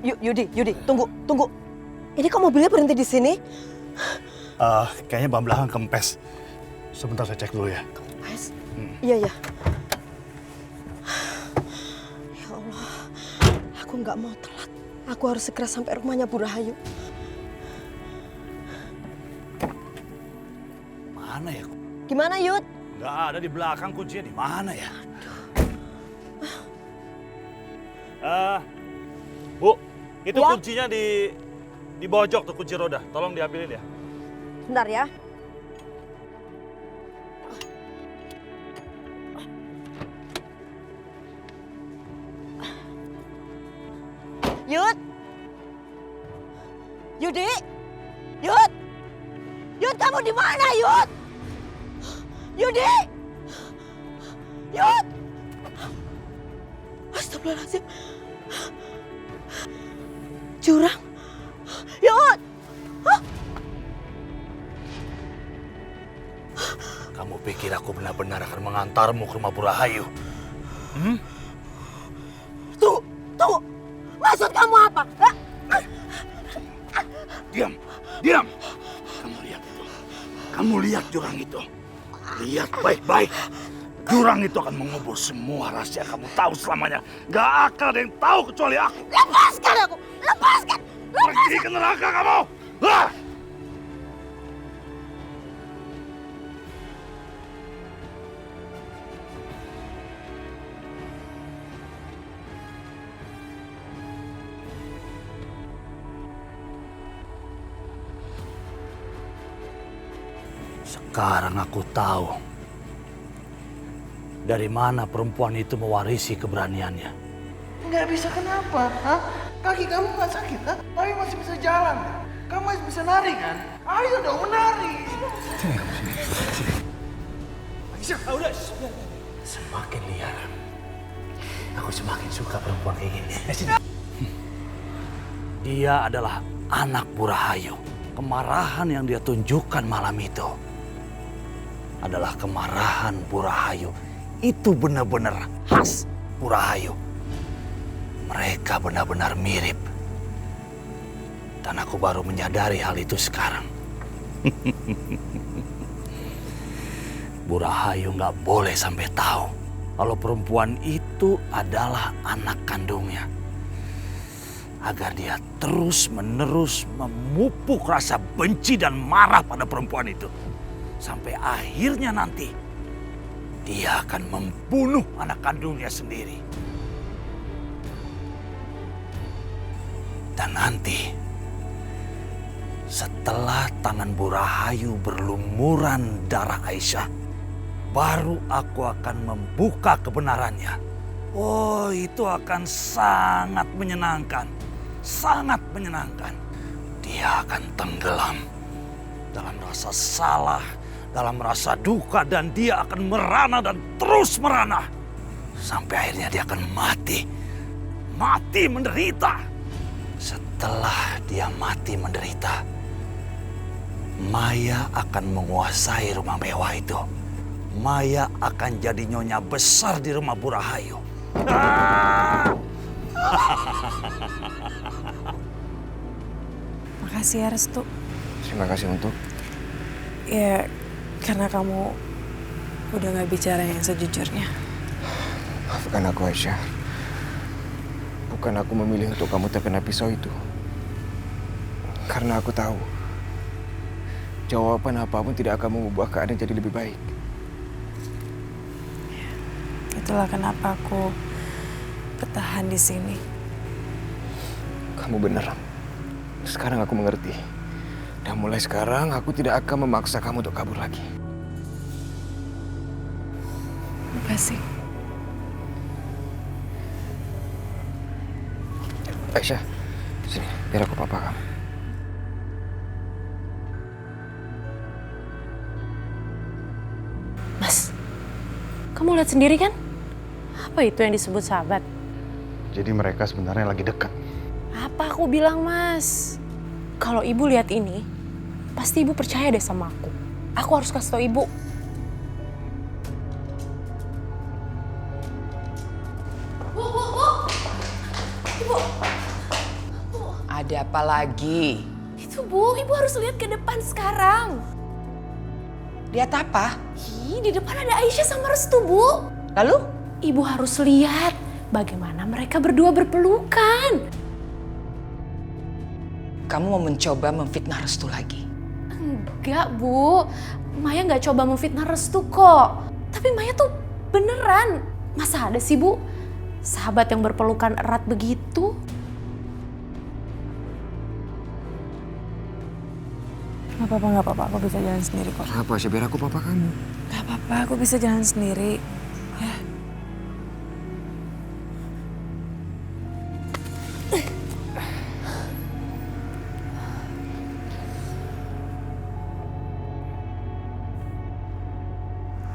Yudi, tunggu. Ini kok mobilnya berhenti di sini? Kayaknya ban belakang kempes. Sebentar saya cek dulu ya. Kempes? Iya. Ya Allah, aku nggak mau telat. Aku harus segera sampai rumahnya Bu Rahayu. Mana ya? Gimana, Yud? Nggak ada di belakang, kuncinya di mana ya? Bu, itu Ya? kuncinya di pojok tuh, kunci roda. Tolong diambilin ya. Bentar ya. Yud! Yudi! Yud, kamu di mana, Yud? Yudi! Yud! Astagfirullahaladzim. Jurang. Yud! Kamu pikir aku benar-benar akan mengantarmu ke rumah Bu Rahayu? Tunggu. Maksud kamu apa? Hah? Diam. Kamu lihat jurang itu. Lihat baik-baik. Jurang itu akan mengubur semua rahasia kamu tahu selamanya. Gak akan ada yang tahu kecuali aku. Lepaskan aku! Lepaskan! Pergi ke neraka kamu! Ah! Sekarang aku tahu dari mana perempuan itu mewarisi keberaniannya. Nggak bisa kenapa? Hah? Kaki kamu nggak sakit? Hah? Tapi masih bisa jalan. Kamu masih bisa nari kan? Ayo dong menari. Udah. Semakin liar, aku semakin suka perempuan kayak gini. Dia adalah anak Bu Rahayu. Kemarahan yang dia tunjukkan malam itu adalah kemarahan Bu Rahayu. Itu benar-benar khas Bu Rahayu. Mereka benar-benar mirip. Dan aku baru menyadari hal itu sekarang. Bu Rahayu nggak boleh sampai tahu kalau perempuan itu adalah anak kandungnya. Agar dia terus-menerus memupuk rasa benci dan marah pada perempuan itu. Sampai akhirnya nanti dia akan membunuh anak kandungnya sendiri. Dan nanti setelah tangan Bu Rahayu berlumuran darah Aisyah, baru aku akan membuka kebenarannya. Oh, itu akan sangat menyenangkan. Sangat menyenangkan. Dia akan tenggelam dalam rasa salah, dalam rasa duka, dan dia akan merana dan terus merana. Sampai akhirnya dia akan mati. Mati menderita. Setelah dia mati menderita, Maya akan menguasai rumah mewah itu. Maya akan jadi nyonya besar di rumah Bu Rahayu. Makasih ya Restu. Terima kasih untuk. Ya, karena kamu udah gak bicara yang sejujurnya. Maafkan aku Aisyah. Bukan aku memilih untuk kamu terkena pisau itu. Karena aku tahu jawaban apapun tidak akan mengubah keadaan jadi lebih baik. Itulah kenapa aku bertahan di sini. Kamu benar. Sekarang aku mengerti. Dan mulai sekarang aku tidak akan memaksa kamu untuk kabur lagi. Makasih. Aisyah, sini, biar aku papa kamu. Mas, kamu lihat sendiri kan? Apa itu yang disebut sahabat? Jadi mereka sebenarnya lagi dekat. Apa aku bilang, Mas? Kalau ibu lihat ini, pasti ibu percaya deh sama aku. Aku harus kasih tau ibu. Ada apa lagi? Itu Bu, Ibu harus lihat ke depan sekarang. Lihat apa? Ih, di depan ada Aisyah sama Restu, Bu. Lalu? Ibu harus lihat bagaimana mereka berdua berpelukan. Kamu mau mencoba memfitnah Restu lagi? Enggak, Bu. Maya nggak coba memfitnah Restu kok. Tapi Maya tuh beneran. Masa ada sih, Bu? Sahabat yang berpelukan erat begitu? Gak apa-apa, aku bisa jalan sendiri kok. Apa sih, biar aku papa kamu. Gak apa-apa, aku bisa jalan sendiri. Ya.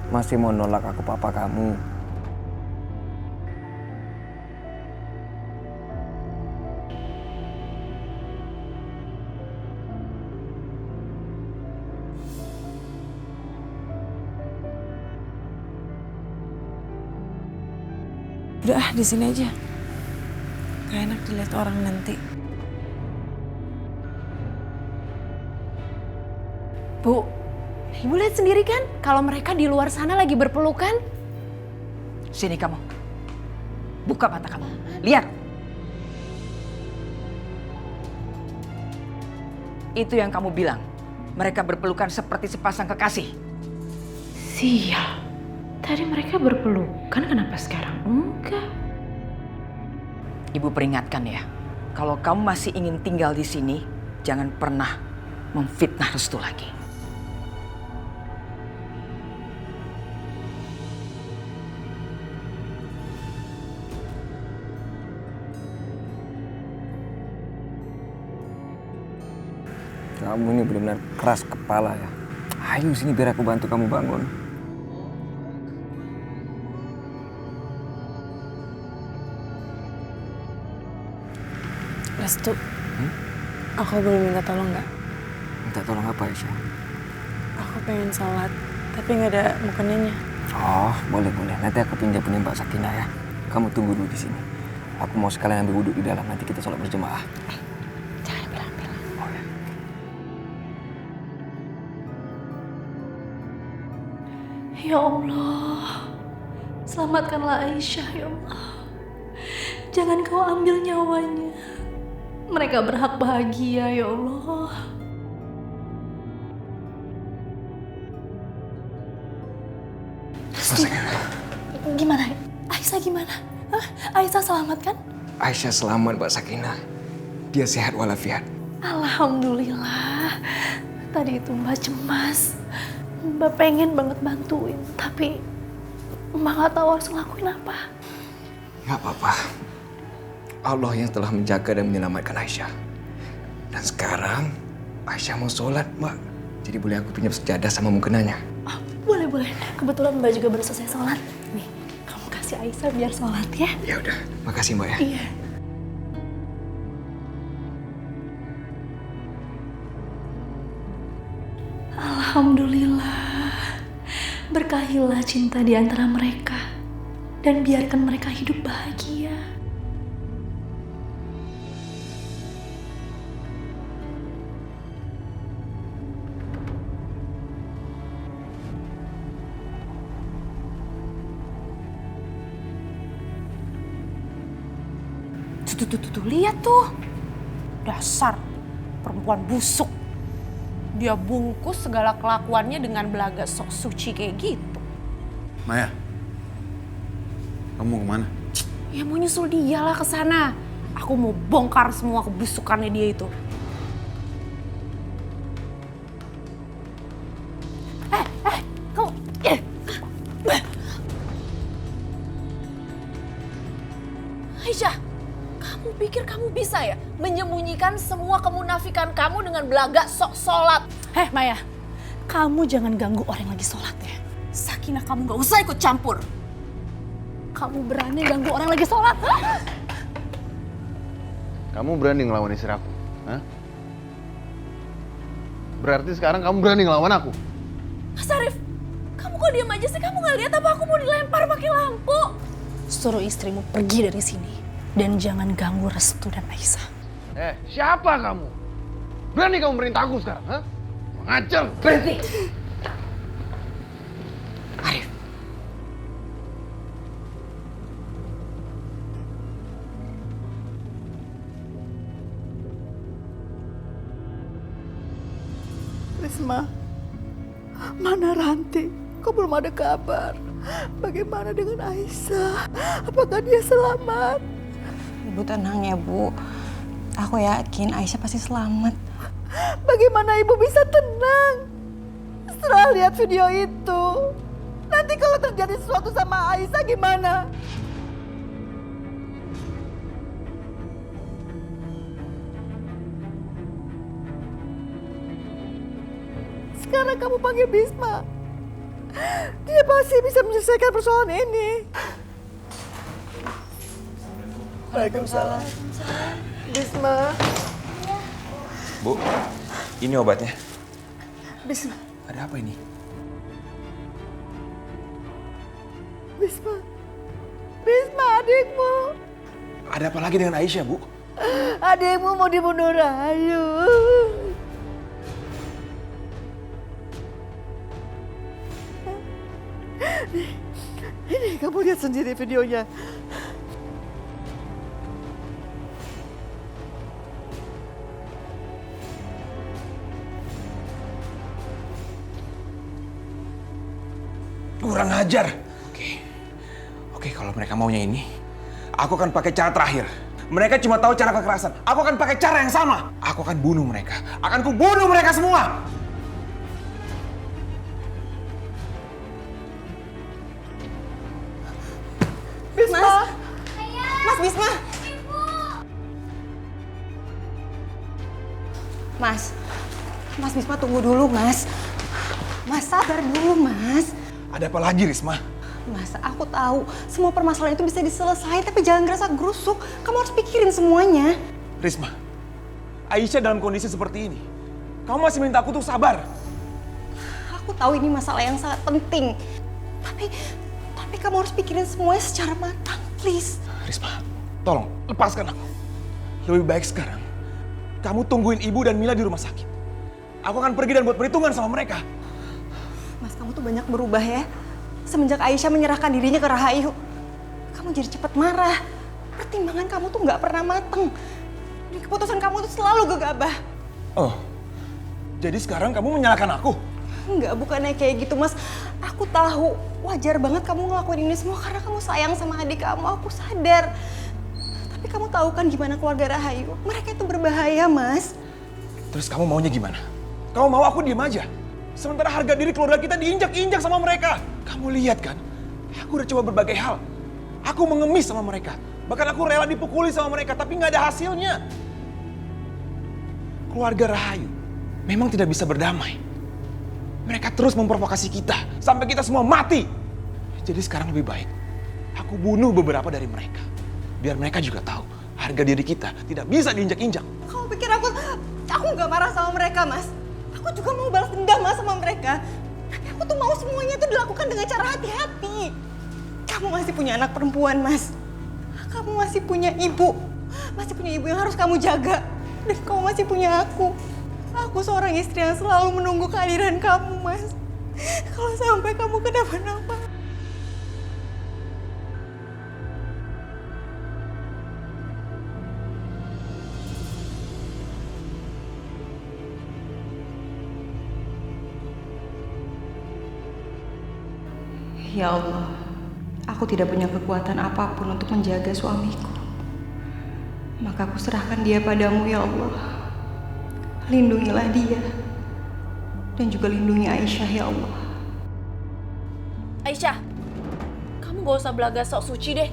Masih mau nolak aku papa kamu. Udah di sini aja. Gak enak dilihat orang nanti. Bu, Ibu lihat sendiri kan kalau mereka di luar sana lagi berpelukan? Sini kamu. Buka mata kamu. Lihat. Itu yang kamu bilang. Mereka berpelukan seperti sepasang kekasih. Sial. Tadi mereka berpelukan, kenapa sekarang enggak? Ibu peringatkan ya. Kalau kamu masih ingin tinggal di sini, jangan pernah memfitnah Restu lagi. Kamu ini benar-benar keras kepala ya. Ayo sini biar aku bantu kamu bangun. Restu, aku boleh minta tolong nggak? Minta tolong apa, Aisyah? Aku pengen sholat, tapi nggak ada mukeninya. Oh, boleh. Nanti aku pinjam punya Mbak Sakinah ya. Kamu tunggu dulu di sini. Aku mau sekalian ambil wudhu di dalam. Nanti kita sholat berjemaah. Jangan bilang-bilang. Oh ya. Ya Allah, selamatkanlah Aisyah ya Allah. Jangan kau ambil nyawanya. Mereka berhak bahagia ya Allah. Restu, gimana? Aisyah gimana? Hah? Aisyah selamat kan? Aisyah selamat, Mbak Sakinah. Dia sehat walafiat. Alhamdulillah. Tadi itu Mbak cemas. Mbak pengen banget bantuin, tapi Mbak gak tahu harus ngelakuin apa. Gak apa-apa. Allah yang telah menjaga dan menyelamatkan Aisyah. Dan sekarang Aisyah mau sholat, Mbak. Jadi boleh aku pinjam sejadah sama mukenanya? Oh, boleh. Kebetulan Mbak juga baru selesai sholat. Nih, kamu kasih Aisyah biar sholat ya. Ya udah, makasih Mbak ya. Iya. Alhamdulillah. Berkahilah cinta di antara mereka. Dan biarkan mereka hidup bahagia. Tuh, lihat tuh. Dasar perempuan busuk. Dia bungkus segala kelakuannya dengan belaga sok suci kayak gitu. Maya, kamu mau kemana? Ya mau nyusul dia lah ke sana. Aku mau bongkar semua kebusukannya dia itu. Kamu... Aisyah, kamu pikir kamu bisa ya menyembunyikan semua kemunafikan kamu dengan belaga sok sholat? Maya, kamu jangan ganggu orang yang lagi sholat ya. Sakinah, kamu gak usah ikut campur. Kamu berani ganggu orang yang lagi sholat? Kamu berani ngelawan istri aku? Hah? Berarti sekarang kamu berani ngelawan aku? Mas Arif, kamu kok diam aja sih? Kamu gak lihat apa aku mau dilempar pakai lampu? Suruh istrimu pergi dari sini. Dan jangan ganggu Restu dan Aisyah. Siapa kamu? Berani kamu merintah aku sekarang, ha? Mengajar. Berhenti! Arif. Risma, mana Ranti? Kok belum ada kabar? Bagaimana dengan Aisyah? Apakah dia selamat? Ibu tenang ya, Bu. Aku yakin Aisyah pasti selamat. Bagaimana ibu bisa tenang setelah lihat video itu? Nanti kalau terjadi sesuatu sama Aisyah gimana? Sekarang kamu panggil Bisma. Dia pasti bisa menyelesaikan persoalan ini. Waalaikumsalam. Bisma. Bu, ini obatnya. Bisma. Ada apa ini? Bisma. Bisma, adikmu. Ada apa lagi dengan Aisyah, Bu? Adikmu mau dibunuh Rahayu. Ini kamu lihat sendiri videonya. Kurang ajar. Oke, kalau mereka maunya ini, aku akan pakai cara terakhir. Mereka cuma tahu cara kekerasan. Aku akan pakai cara yang sama. Aku akan bunuh mereka. Akan kubunuh mereka semua. Bisma. Mas Bisma. Mas Bisma tunggu dulu, Mas. Mas sabar dulu, Mas. Ada apa lagi, Risma? Mas, aku tahu semua permasalahan itu bisa diselesaikan, tapi jangan ngerasa gerusuk. Kamu harus pikirin semuanya. Risma, Aisyah dalam kondisi seperti ini. Kamu masih minta aku untuk sabar. Aku tahu ini masalah yang sangat penting. Tapi kamu harus pikirin semuanya secara matang, please. Risma, tolong lepaskan aku. Lebih baik sekarang kamu tungguin ibu dan Mila di rumah sakit. Aku akan pergi dan buat perhitungan sama mereka. Mas, kamu tuh banyak berubah ya. Semenjak Aisyah menyerahkan dirinya ke Rahayu, kamu jadi cepat marah. Pertimbangan kamu tuh nggak pernah mateng. Dan keputusan kamu tuh selalu gegabah. Oh, jadi sekarang kamu menyalahkan aku? Enggak, bukannya kayak gitu, Mas. Aku tahu wajar banget kamu ngelakuin ini semua karena kamu sayang sama adik kamu. Aku sadar. Tapi kamu tahu kan gimana keluarga Rahayu? Mereka itu berbahaya, Mas. Terus kamu maunya gimana? Kamu mau aku diem aja? Sementara harga diri keluarga kita diinjak-injak sama mereka. Kamu lihat kan? Aku udah coba berbagai hal. Aku mengemis sama mereka. Bahkan aku rela dipukuli sama mereka, tapi nggak ada hasilnya. Keluarga Rahayu memang tidak bisa berdamai. Mereka terus memprovokasi kita, sampai kita semua mati. Jadi sekarang lebih baik aku bunuh beberapa dari mereka. Biar mereka juga tahu harga diri kita tidak bisa diinjak-injak. Kamu pikir aku nggak marah sama mereka, Mas? Aku juga mau balas dendam, Mas, sama mereka. Tapi aku tuh mau semuanya itu dilakukan dengan cara hati-hati. Kamu masih punya anak perempuan, Mas. Kamu masih punya ibu. Masih punya ibu yang harus kamu jaga. Dan kamu masih punya aku. Aku seorang istri yang selalu menunggu kehadiran kamu, Mas. Kalau sampai kamu kenapa-napa. Ya Allah, aku tidak punya kekuatan apapun untuk menjaga suamiku. Maka aku serahkan dia padamu, ya Allah. Lindungilah dia. Dan juga lindungi Aisyah, ya Allah. Aisyah, kamu gak usah belaga sok suci deh.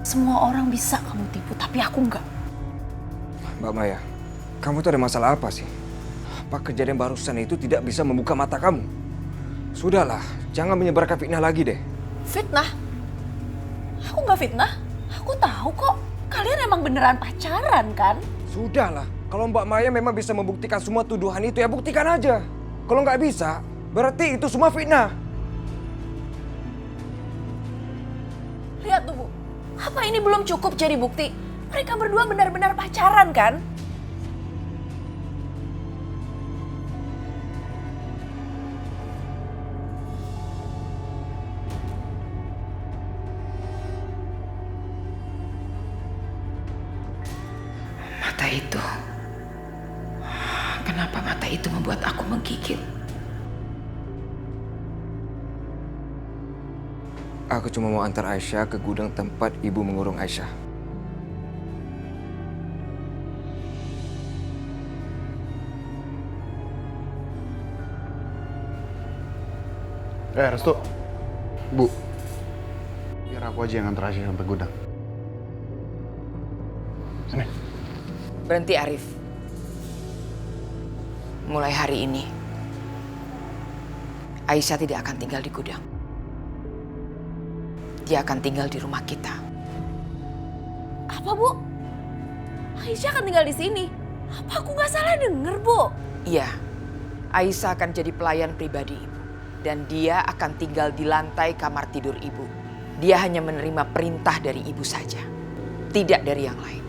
Semua orang bisa kamu tipu, tapi aku enggak. Mbak Maya, kamu tuh ada masalah apa sih? Apa kejadian barusan itu tidak bisa membuka mata kamu? Sudahlah, jangan menyebarkan fitnah lagi deh. Fitnah? Aku nggak fitnah. Aku tahu kok. Kalian emang beneran pacaran kan? Sudahlah, kalau Mbak Maya memang bisa membuktikan semua tuduhan itu ya buktikan aja. Kalau nggak bisa, berarti itu semua fitnah. Lihat tuh, Bu. Apa ini belum cukup jadi bukti? Mereka berdua benar-benar pacaran kan? Mata itu. Kenapa mata itu membuat aku menggigil? Aku cuma mau antar Aisyah ke gudang tempat ibu mengurung Aisyah. Restu. Bu. Biar aku aja yang antar Aisyah sampai gudang. Sini. Berhenti Arif. Mulai hari ini, Aisyah tidak akan tinggal di gudang. Dia akan tinggal di rumah kita. Apa, Bu? Aisyah akan tinggal di sini? Apa aku nggak salah denger, Bu? Iya, Aisyah akan jadi pelayan pribadi ibu. Dan dia akan tinggal di lantai kamar tidur ibu. Dia hanya menerima perintah dari ibu saja. Tidak dari yang lain.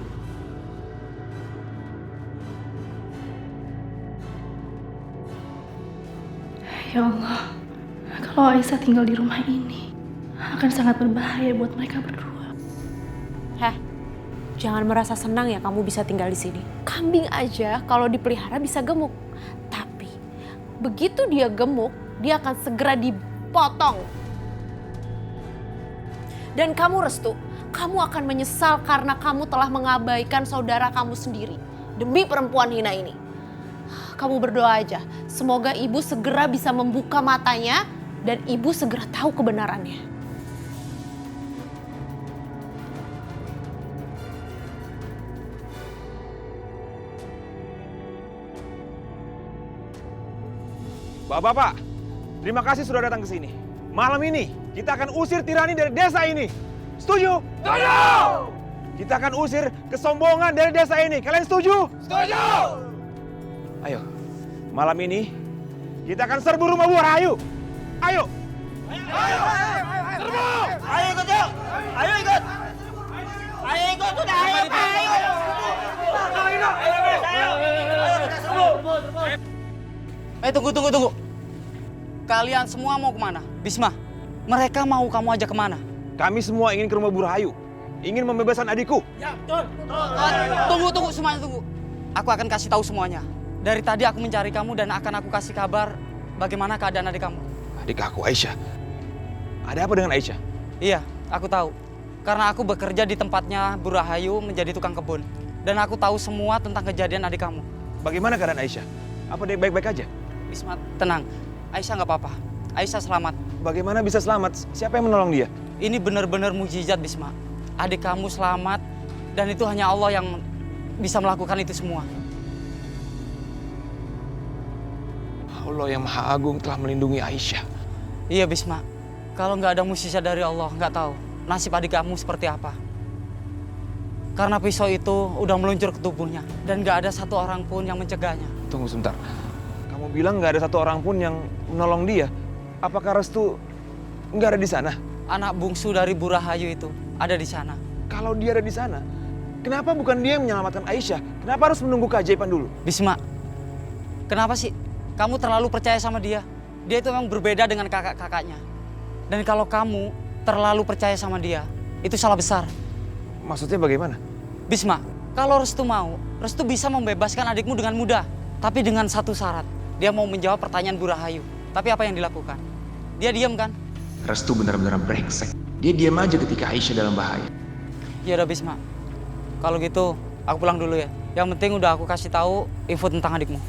Ya Allah, kalau Aisyah tinggal di rumah ini, akan sangat berbahaya buat mereka berdua. Heh, jangan merasa senang ya kamu bisa tinggal di sini. Kambing aja kalau dipelihara bisa gemuk. Tapi begitu dia gemuk, dia akan segera dipotong. Dan kamu Restu, kamu akan menyesal karena kamu telah mengabaikan saudara kamu sendiri demi perempuan hina ini. Kamu berdoa aja, semoga ibu segera bisa membuka matanya dan ibu segera tahu kebenarannya. Bapak-bapak, terima kasih sudah datang ke sini. Malam ini kita akan usir tirani dari desa ini. Setuju? Setuju! Kita akan usir kesombongan dari desa ini. Kalian setuju? Setuju! Ayo, malam ini kita akan serbu rumah Bu Rahayu. Ayo! Ayo! Serbu! Ayo ikut yuk! Ayo ikut! Ayo ikut sudah! Ayo! Tunggu. Kalian semua mau kemana? Bisma, mereka mau kamu ajak kemana? Kami semua ingin ke rumah Bu Rahayu. Ingin membebaskan adikku. Ya, betul. Tunggu, semuanya tunggu. Aku akan kasih tahu semuanya. Dari tadi aku mencari kamu dan akan aku kasih kabar bagaimana keadaan adik kamu. Adik aku Aisyah. Ada apa dengan Aisyah? Iya, aku tahu. Karena aku bekerja di tempatnya Bu Rahayu menjadi tukang kebun. Dan aku tahu semua tentang kejadian adik kamu. Bagaimana keadaan Aisyah? Apa dia baik-baik aja? Bisma, tenang. Aisyah nggak apa-apa. Aisyah selamat. Bagaimana bisa selamat? Siapa yang menolong dia? Ini benar-benar mukjizat, Bisma. Adik kamu selamat dan itu hanya Allah yang bisa melakukan itu semua. Allah yang Maha Agung telah melindungi Aisyah. Iya, Bisma. Kalau nggak ada mukjizat dari Allah, nggak tahu nasib adik kamu seperti apa. Karena pisau itu udah meluncur ke tubuhnya dan nggak ada satu orang pun yang mencegahnya. Tunggu sebentar. Kamu bilang nggak ada satu orang pun yang menolong dia. Apakah Restu nggak ada di sana? Anak bungsu dari Bu Rahayu itu ada di sana. Kalau dia ada di sana, kenapa bukan dia yang menyelamatkan Aisyah? Kenapa harus menunggu keajaiban dulu? Bisma, kenapa sih kamu terlalu percaya sama dia? Dia itu memang berbeda dengan kakak-kakaknya. Dan kalau kamu terlalu percaya sama dia, itu salah besar. Maksudnya bagaimana? Bisma, kalau Restu mau, Restu bisa membebaskan adikmu dengan mudah. Tapi dengan satu syarat, dia mau menjawab pertanyaan Bu Rahayu. Tapi apa yang dilakukan? Dia diam kan? Restu benar-benar brengsek. Dia diam aja ketika Aisyah dalam bahaya. Ya udah Bisma, kalau gitu aku pulang dulu ya. Yang penting udah aku kasih tahu info tentang adikmu.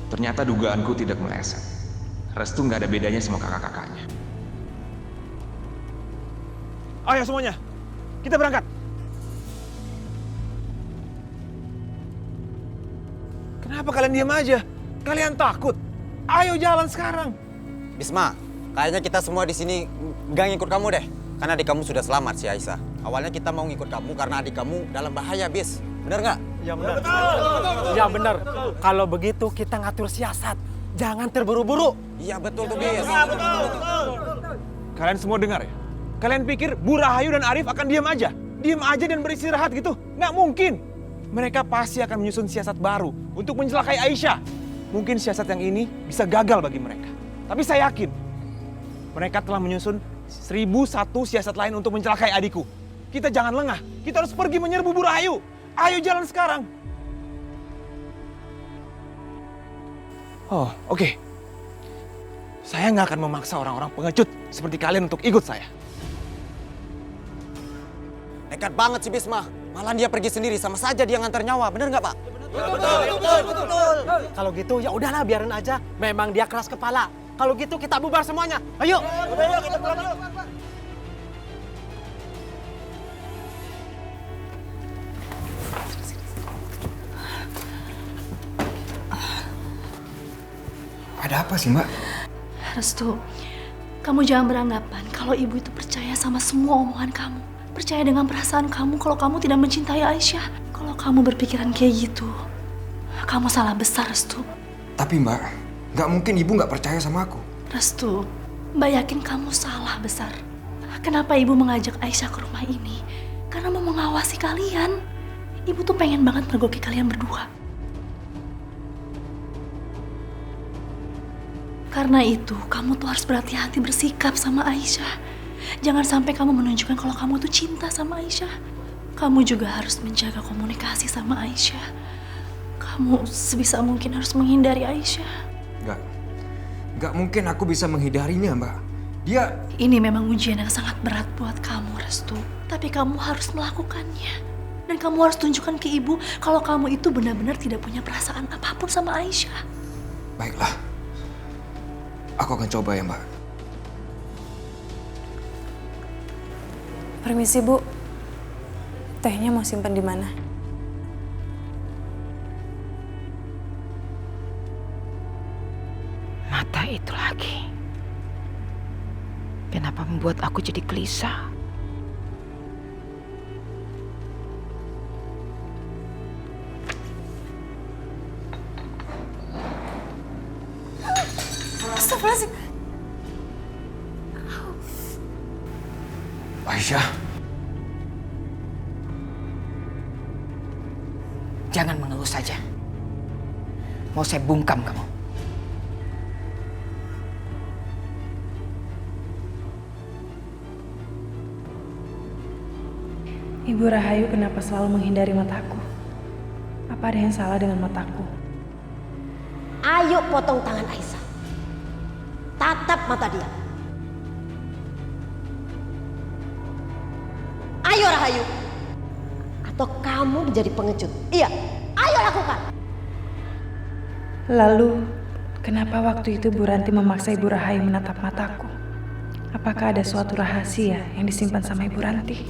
Ternyata dugaanku tidak meleset. Restu nggak ada bedanya sama kakak-kakaknya. Ayo semuanya, kita berangkat. Kenapa kalian diam aja? Kalian takut? Ayo jalan sekarang. Bisma, kayaknya kita semua di sini nggak ngikut kamu deh. Karena adik kamu sudah selamat si Aisyah. Awalnya kita mau ngikut kamu karena adik kamu dalam bahaya, Bis. Bener nggak? Ya benar. Ya benar. Kalau begitu kita ngatur siasat. Jangan terburu-buru. Iya betul tuh, Bis. Kalian semua dengar ya? Kalian pikir Bu Rahayu dan Arif akan diam aja? Diam aja dan beristirahat gitu? Nggak mungkin. Mereka pasti akan menyusun siasat baru untuk mencelakai Aisyah. Mungkin siasat yang ini bisa gagal bagi mereka. Tapi saya yakin mereka telah menyusun 1001 siasat lain untuk mencelakai adikku. Kita jangan lengah. Kita harus pergi menyerbu Bu Rahayu. Ayo jalan sekarang. Oh, oke. Saya nggak akan memaksa orang-orang pengecut seperti kalian untuk ikut saya. Nekat banget si Bisma. Malah dia pergi sendiri, sama saja dia ngantar nyawa. Bener nggak, Pak? Betul. Kalau gitu ya udahlah, biarin aja. Memang dia keras kepala. Kalau gitu kita bubar semuanya. Ayo. Ayo kita pulang dulu. Ada apa sih, Mbak? Restu, kamu jangan beranggapan kalau ibu itu percaya sama semua omongan kamu. Percaya dengan perasaan kamu kalau kamu tidak mencintai Aisyah. Kalau kamu berpikiran kayak gitu, kamu salah besar, Restu. Tapi Mbak, nggak mungkin ibu nggak percaya sama aku. Restu, Mbak yakin kamu salah besar. Kenapa ibu mengajak Aisyah ke rumah ini? Karena mau mengawasi kalian. Ibu tuh pengen banget mergoki kalian berdua. Karena itu, kamu tuh harus berhati-hati bersikap sama Aisyah. Jangan sampai kamu menunjukkan kalau kamu tuh cinta sama Aisyah. Kamu juga harus menjaga komunikasi sama Aisyah. Kamu sebisa mungkin harus menghindari Aisyah. Nggak mungkin aku bisa menghindarinya, Mbak. Dia... Ini memang ujian yang sangat berat buat kamu, Restu. Tapi kamu harus melakukannya. Dan kamu harus tunjukkan ke ibu kalau kamu itu benar-benar tidak punya perasaan apapun sama Aisyah. Baiklah. Aku akan coba ya, Mbak. Permisi, Bu. Tehnya mau simpan di mana? Mata itu lagi. Kenapa membuat aku jadi gelisah? Astagfirullahaladzim. Aisyah. Jangan mengeluh saja. Mau saya bungkam kamu. Ibu Rahayu kenapa selalu menghindari mataku? Apa ada yang salah dengan mataku? Ayo potong tangan Aisyah. Tatap mata dia. Ayo Rahayu. Atau kamu menjadi pengecut. Iya, ayo lakukan. Lalu, kenapa waktu itu Bu Ranti memaksa Ibu Rahayu menatap mataku? Apakah ada suatu rahasia yang disimpan sama Ibu Ranti?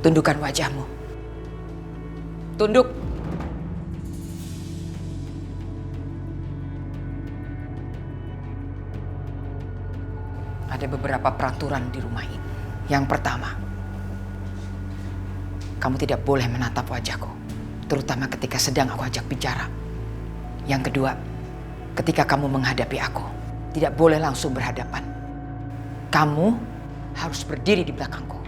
Tundukkan wajahmu. Tunduk. Ada beberapa peraturan di rumah ini. Yang pertama, kamu tidak boleh menatap wajahku, terutama ketika sedang aku ajak bicara. Yang kedua, ketika kamu menghadapi aku, tidak boleh langsung berhadapan. Kamu harus berdiri di belakangku.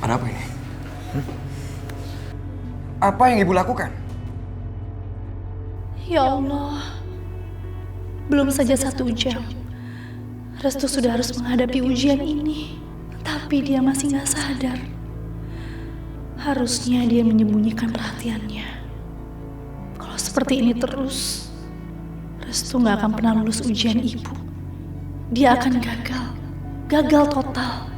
Ada apa ini? Apa yang ibu lakukan? Ya Allah, belum saja 1 jam, Restu sudah harus menghadapi ujian ini. Tapi dia masih gak sadar. Harusnya dia menyembunyikan perhatiannya. Kalau seperti ini terus, Restu gak akan pernah lulus ujian ibu. Dia akan gagal total.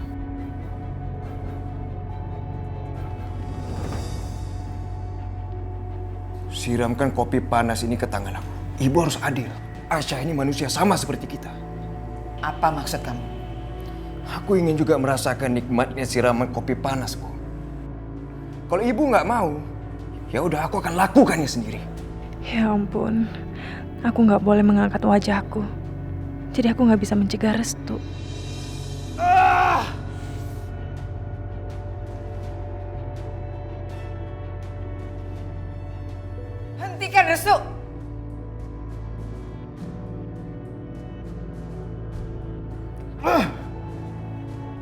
Siramkan kopi panas ini ke tangan aku. Ibu harus adil. Aisyah ini manusia sama seperti kita. Apa maksud kamu? Aku ingin juga merasakan nikmatnya siraman kopi panas, Bu. Kalau ibu nggak mau, ya udah aku akan lakukannya sendiri. Ya ampun, aku nggak boleh mengangkat wajahku. Jadi aku nggak bisa mencegah Restu. Restu!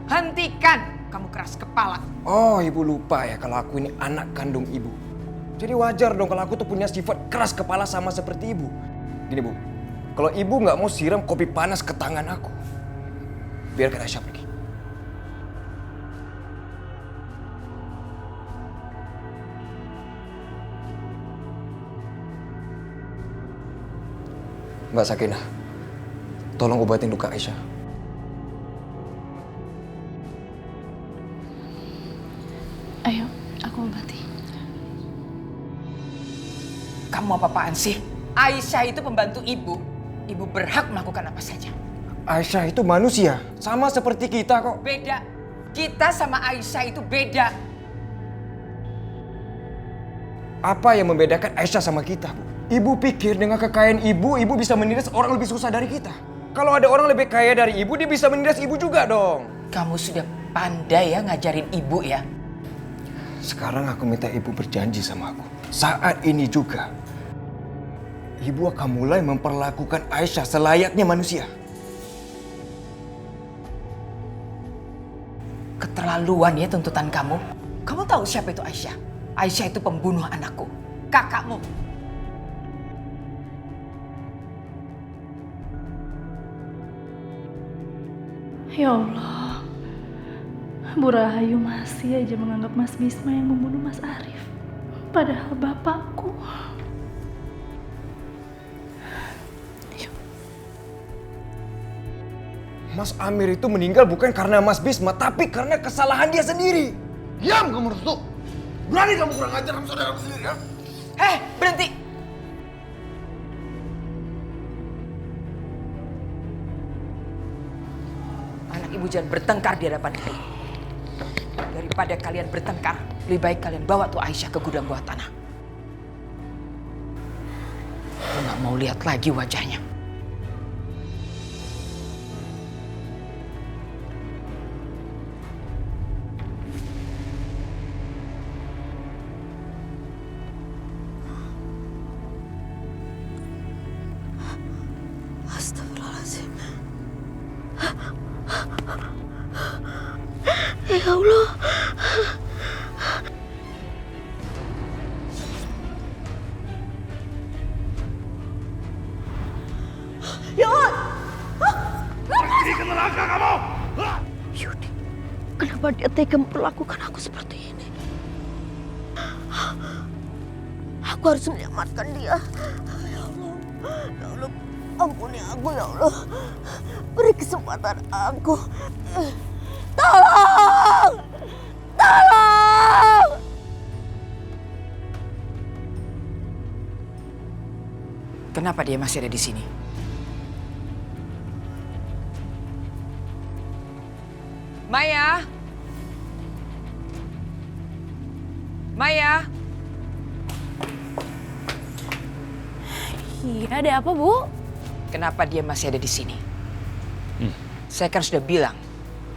Hentikan! Kamu keras kepala. Oh, ibu lupa ya kalau aku ini anak kandung ibu. Jadi wajar dong kalau aku tuh punya sifat keras kepala sama seperti ibu. Gini bu, kalau ibu nggak mau siram kopi panas ke tangan aku, biarkan Aisyah pergi. Mbak Sakinah, tolong obatin luka Aisyah. Ayo, aku obati. Kamu apa-apaan sih? Aisyah itu pembantu ibu. Ibu berhak melakukan apa saja. Aisyah itu manusia, sama seperti kita kok. Beda. Kita sama Aisyah itu beda. Apa yang membedakan Aisyah sama kita, Bu? Ibu pikir dengan kekayaan ibu, ibu bisa menindas orang lebih susah dari kita. Kalau ada orang lebih kaya dari ibu, dia bisa menindas ibu juga dong. Kamu sudah pandai ya ngajarin ibu ya. Sekarang aku minta ibu berjanji sama aku. Saat ini juga, ibu akan mulai memperlakukan Aisyah selayaknya manusia. Keterlaluan ya tuntutan kamu. Kamu tahu siapa itu Aisyah? Aisyah itu pembunuh anakku, kakakmu. Ya Allah, Bu Rahayu masih aja menganggap Mas Bisma yang membunuh Mas Arif. Padahal bapakku. Mas Amir itu meninggal bukan karena Mas Bisma, tapi karena kesalahan dia sendiri. Diam kamu Restu. Berani kamu kurang ajar sama saudaraku sendiri ya? Heh, berhenti. Anak ibu jangan bertengkar di hadapan ibu. Daripada kalian bertengkar, lebih baik kalian bawa tuh Aisyah ke gudang bawah tanah. Aku nggak mau lihat lagi wajahnya. Astagfirullahaladzim. Ya Allah. Ya Allah. Pergi ke neraka kamu! Yudi, kenapa dia tega memperlakukan aku seperti ini? Aku harus menyelamatkan dia. Ya Allah, ya Allah, ampuni aku ya Allah. Beri kesempatan aku. Tolong! Tolong! Kenapa dia masih ada di sini? Maya? Maya? Iya, ada apa, Bu? Kenapa dia masih ada di sini? Saya kan sudah bilang,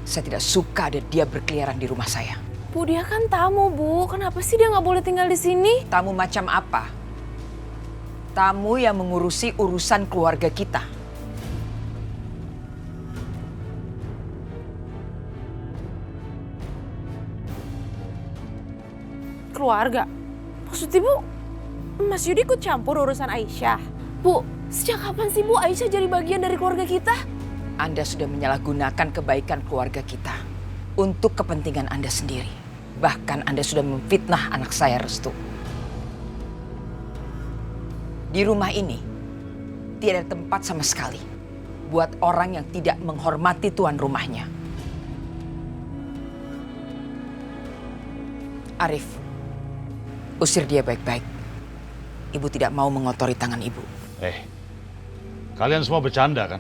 saya tidak suka ada dia berkeliaran di rumah saya. Bu, dia kan tamu, Bu. Kenapa sih dia nggak boleh tinggal di sini? Tamu macam apa? Tamu yang mengurusi urusan keluarga kita. Keluarga? Maksud Ibu, Mas Yudi ikut campur urusan Aisyah? Bu, sejak kapan sih Bu Aisyah jadi bagian dari keluarga kita? Anda sudah menyalahgunakan kebaikan keluarga kita untuk kepentingan Anda sendiri. Bahkan Anda sudah memfitnah anak saya, Restu. Di rumah ini tidak ada tempat sama sekali buat orang yang tidak menghormati tuan rumahnya. Arif, usir dia baik-baik. Ibu tidak mau mengotori tangan ibu. Kalian semua bercanda kan?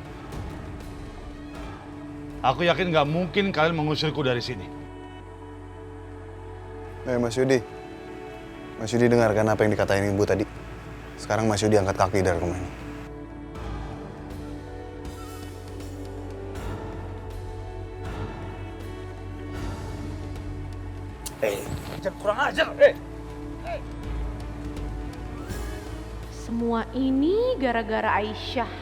Aku yakin gak mungkin kalian mengusirku dari sini. Mas Yudi. Mas Yudi dengarkan apa yang dikatain ibu tadi. Sekarang Mas Yudi angkat kaki dari rumah ini. Jangan kurang ajar. Semua ini gara-gara Aisyah.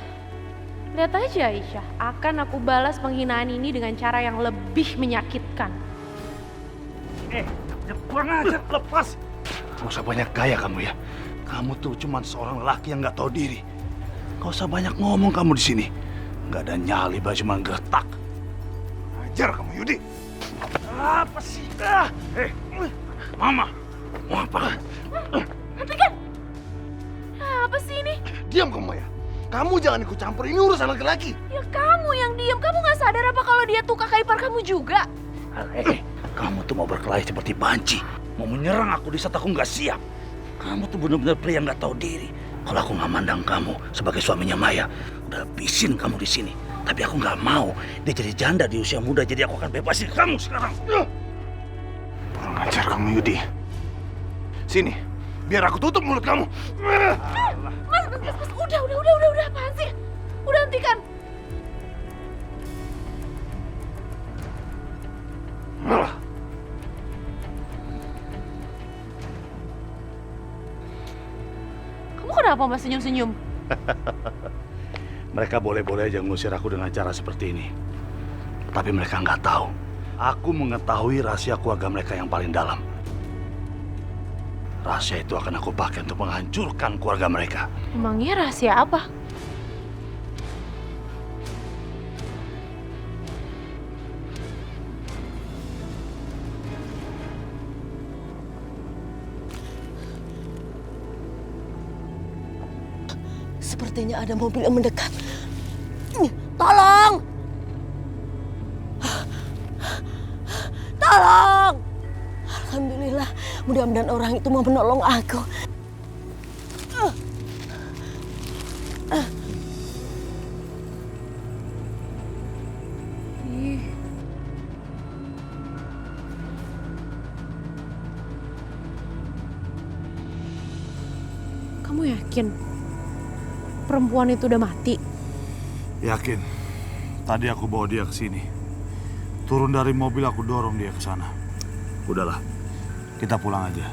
Lihat aja Aisyah, akan aku balas penghinaan ini dengan cara yang lebih menyakitkan. Kurang ajar, lepas. Gak usah banyak gaya kamu ya. Kamu tuh cuma seorang lelaki yang gak tahu diri. Gak usah banyak ngomong kamu di sini. Gak ada nyali, cuma gertak. Ajar kamu Yudi. Apa sih? Mama, mau apa? Hentikan! Apa sih ini? Diam kamu ya. Kamu jangan ikut campur, ini urusan laki-laki. Ya kamu yang diam, kamu gak sadar apa kalau dia tuh kakak ipar kamu juga? Kamu tuh mau berkelahi seperti banci. Mau menyerang aku di saat aku nggak siap. Kamu tuh benar-benar pria yang nggak tahu diri. Kalau aku nggak mandang kamu sebagai suaminya Maya, udah habisin kamu di sini. Tapi aku nggak mau dia jadi janda di usia muda, jadi aku akan bebasin kamu sekarang. Kurang ajar kamu Yudi. Sini, biar aku tutup mulut kamu. Mas, udah, apaan sih? Udah hentikan. Kamu kenapa masih senyum-senyum? Mereka boleh-boleh aja ngusir aku dengan cara seperti ini. Tapi mereka nggak tahu. Aku mengetahui rahasia keluarga mereka yang paling dalam. Rahasia itu akan aku pakai untuk menghancurkan keluarga mereka. Emangnya rahasia apa? Sepertinya ada mobil yang mendekat. Tolong! Tolong! Alhamdulillah, mudah-mudahan orang itu mau menolong aku. Kamu yakin perempuan itu udah mati? Yakin. Tadi aku bawa dia ke sini. Turun dari mobil aku dorong dia ke sana. Udahlah, kita pulang aja.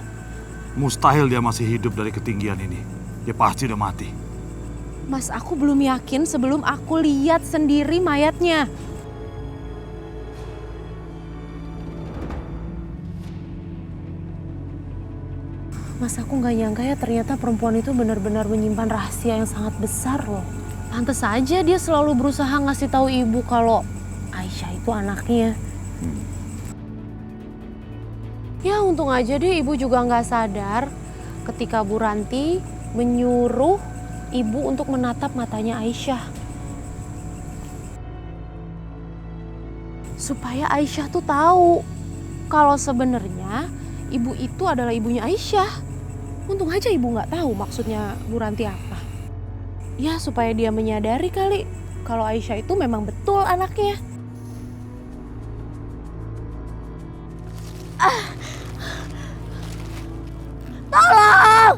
Mustahil dia masih hidup dari ketinggian ini. Dia pasti udah mati. Mas, aku belum yakin sebelum aku lihat sendiri mayatnya. Mas, aku nggak nyangka ya ternyata perempuan itu benar-benar menyimpan rahasia yang sangat besar loh. Pantes saja dia selalu berusaha ngasih tahu ibu kalau Aisyah itu anaknya. Ya untung aja deh ibu juga nggak sadar ketika Bu Ranti menyuruh ibu untuk menatap matanya Aisyah. Supaya Aisyah tuh tahu kalau sebenarnya ibu itu adalah ibunya Aisyah. Untung aja ibu nggak tahu maksudnya Bu Ranti apa. Ya supaya dia menyadari kali kalau Aisyah itu memang betul anaknya. Tolong!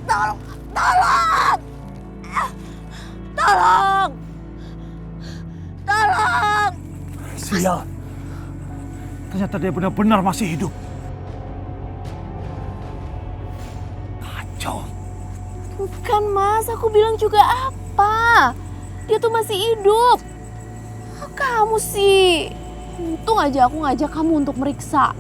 Tolong! Tolong! Tolong! Tolong! Sial. Ternyata dia benar-benar masih hidup. Kacau. Bukan Mas, aku bilang juga apa? Dia tuh masih hidup. Kamu sih. Untung aja aku ngajak kamu untuk meriksa.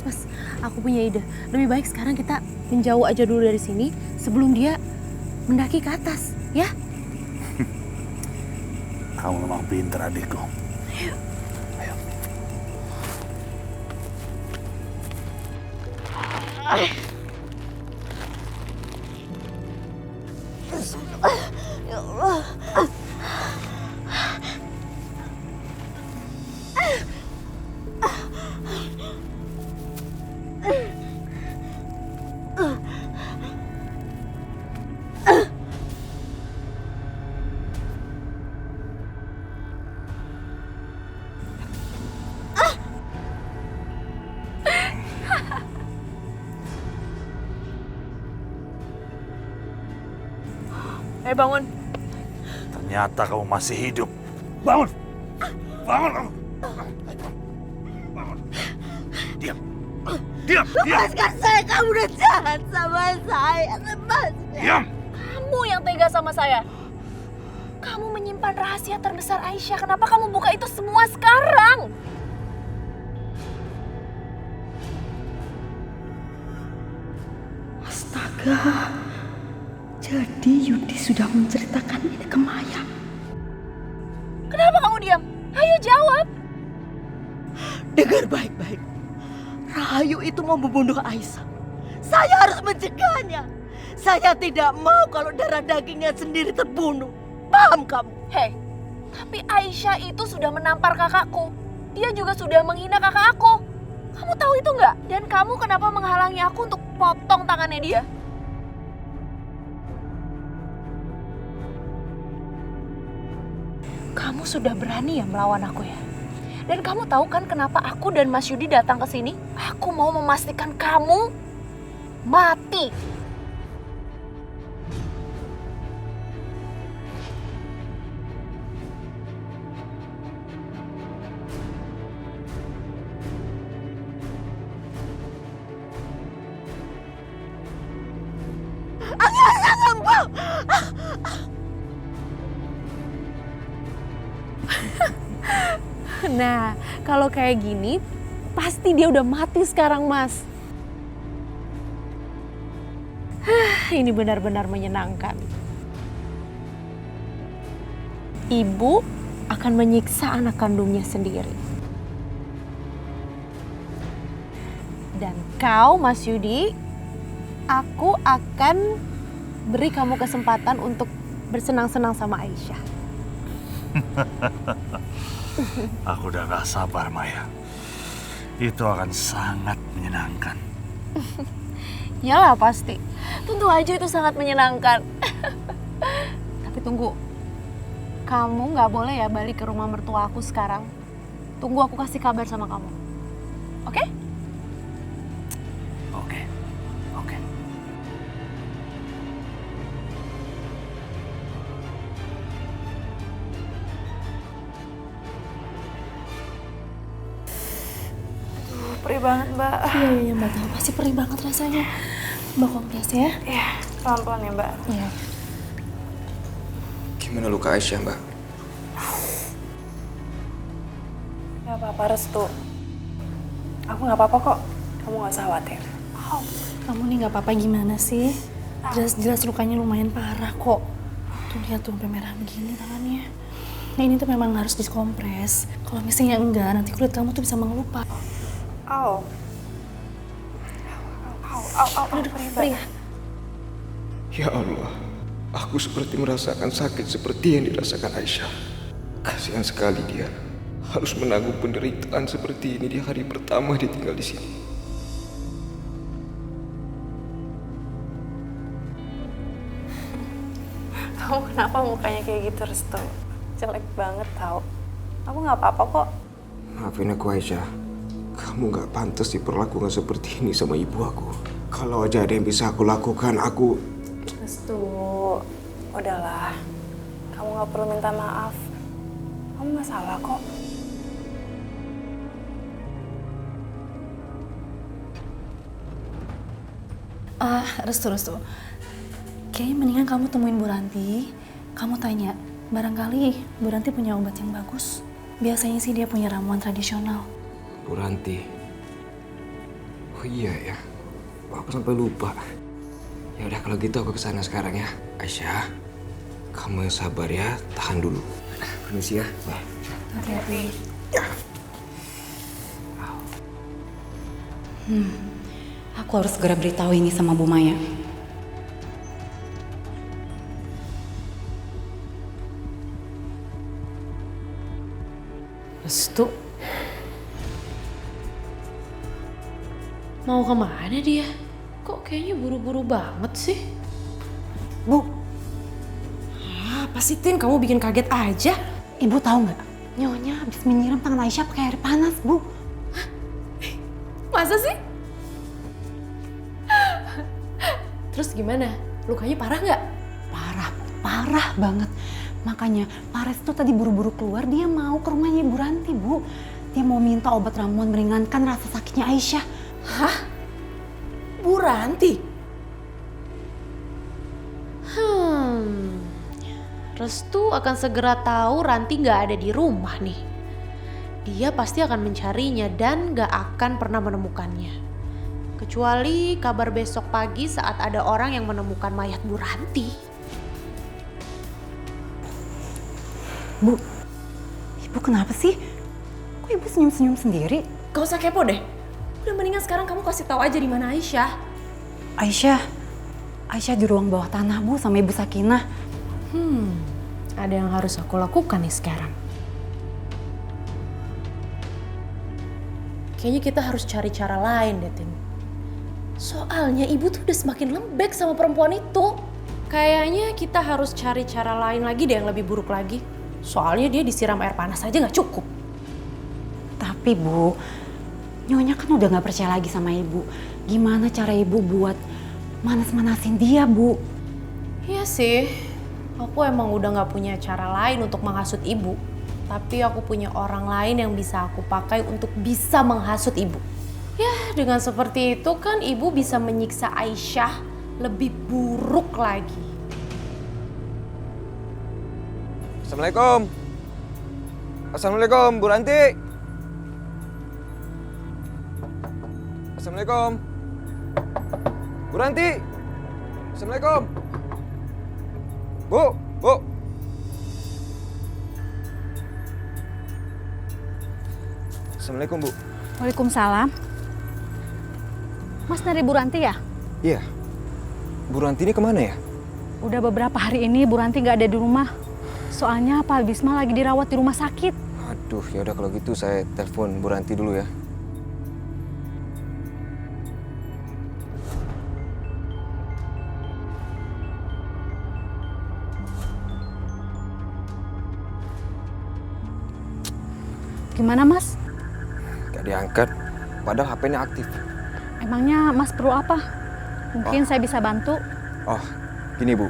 Mas, aku punya ide. Lebih baik sekarang kita menjauh aja dulu dari sini sebelum dia mendaki ke atas, ya? Kamu memang pintar adikku. Ayo. Ya Allah. Bangun. Ternyata kamu masih hidup. Bangun! Bangun kamu! Bangun! Diam! Diam, Lepaskan saya, kamu udah jahat sama saya. Lepaskan. Diam. Kamu yang tega sama saya. Kamu menyimpan rahasia terbesar Aisyah. Kenapa kamu buka itu semua sekarang? Astaga. Jadi Yudi sudah menceritakan ini ke Maya. Kenapa kamu diam? Ayo jawab. Dengar baik-baik. Rahayu itu mau membunuh Aisyah. Saya harus mencegahnya. Saya tidak mau kalau darah dagingnya sendiri terbunuh. Paham kamu? Hei, tapi Aisyah itu sudah menampar kakakku. Dia juga sudah menghina kakak aku. Kamu tahu itu nggak? Dan kamu kenapa menghalangi aku untuk potong tangannya dia? Kamu sudah berani ya melawan aku ya? Dan kamu tahu kan kenapa aku dan Mas Yudi datang ke sini? Aku mau memastikan kamu mati. Nah, kalau kayak gini, pasti dia udah mati sekarang, Mas. Ini benar-benar menyenangkan. Ibu akan menyiksa anak kandungnya sendiri. Dan kau, Mas Yudi, aku akan beri kamu kesempatan untuk bersenang-senang sama Aisyah. Aku udah gak sabar, Maya. Itu akan sangat menyenangkan. Yalah pasti. Tentu aja itu sangat menyenangkan. Tapi tunggu. Kamu gak boleh ya balik ke rumah mertua aku sekarang. Tunggu aku kasih kabar sama kamu. Oke? Oke. Perih banget, Mbak. Iya, Mbak tahu pasti perih banget rasanya. Mbak kompres ya? Iya, pelan-pelan ya, Mbak. Iya. Gimana luka Aisyah, Mbak? Gak apa-apa, Restu. Aku gak apa-apa kok. Kamu gak usah khawatir. Kamu nih gak apa-apa gimana sih? Jelas-jelas lukanya lumayan parah kok. Tuh lihat tuh sampai merah begini tangannya. Nah ini tuh memang harus diskompres. Kalau misalnya enggak, nanti kulit kamu tuh bisa mengelupas. Au. Perih ya? Ya Allah, aku seperti merasakan sakit seperti yang dirasakan Aisyah. Kasihan sekali dia harus menanggung penderitaan seperti ini di hari pertama dia tinggal di sini. Kamu kenapa mukanya kayak gitu, Restu? Jelek banget tau. Aku gak apa-apa kok. Maafin aku Aisyah, kamu gak pantas diperlakukan seperti ini sama ibu aku. Kalau aja ada yang bisa aku lakukan, aku... Restu, udahlah. Kamu gak perlu minta maaf. Kamu gak salah kok. Restu. Kayaknya mendingan kamu temuin Bu Ranti. Kamu tanya, barangkali Bu Ranti punya obat yang bagus. Biasanya sih dia punya ramuan tradisional. Bu Ranti. Oh iya ya, aku sampai lupa. Ya udah kalau gitu aku kesana sekarang ya. Aisyah, kamu yang sabar ya, tahan dulu. Permisi ya. Hati-hati. Aku harus segera beritahu ini sama Bu Maya. Restu. Mau kemana dia? Kok kayaknya buru-buru banget sih? Bu. Apa sih, Tin? Kamu bikin kaget aja. Ibu tahu nggak? Nyonya habis menyiram tangan Aisyah pakai air panas, Bu. Masa sih? Terus gimana? Lukanya parah nggak? Parah banget. Makanya Pak Restu tadi buru-buru keluar, dia mau ke rumahnya Ibu Ranti, Bu. Dia mau minta obat ramuan meringankan rasa sakitnya Aisyah. Hah? Bu Ranti? Restu akan segera tahu Ranti nggak ada di rumah nih. Dia pasti akan mencarinya dan nggak akan pernah menemukannya. Kecuali kabar besok pagi saat ada orang yang menemukan mayat Bu Ranti. Bu, Ibu kenapa sih? Kok Ibu senyum-senyum sendiri? Gak usah kepo deh. Udah mendingan sekarang kamu kasih tahu aja di mana Aisyah. Aisyah di ruang bawah tanah, Bu, sama Ibu Sakinah. Ada yang harus aku lakukan nih sekarang. Kayaknya kita harus cari cara lain deh, Tin. Soalnya ibu tuh udah semakin lembek sama perempuan itu. Kayaknya kita harus cari cara lain lagi deh yang lebih buruk lagi. Soalnya dia disiram air panas aja gak cukup. Tapi Bu, Nyonya kan udah gak percaya lagi sama Ibu. Gimana cara Ibu buat manas-manasin dia, Bu? Iya sih, aku emang udah gak punya cara lain untuk menghasut ibu. Tapi aku punya orang lain yang bisa aku pakai untuk bisa menghasut ibu. Ya, dengan seperti itu kan ibu bisa menyiksa Aisyah lebih buruk lagi. Assalamualaikum. Assalamualaikum, Bu Ranti. Assalamualaikum. Bu Ranti. Assalamualaikum. Bu. Assalamualaikum, Bu. Waalaikumsalam. Mas dari Bu Ranti ya? Iya. Bu Ranti ini kemana ya? Udah beberapa hari ini Bu Ranti nggak ada di rumah. Soalnya Pak Bisma lagi dirawat di rumah sakit. Aduh, ya udah kalau gitu saya telepon Bu Ranti dulu ya. Gimana Mas? Gak diangkat, padahal HP-nya aktif. Emangnya Mas perlu apa? Mungkin saya bisa bantu. Oh, gini Bu.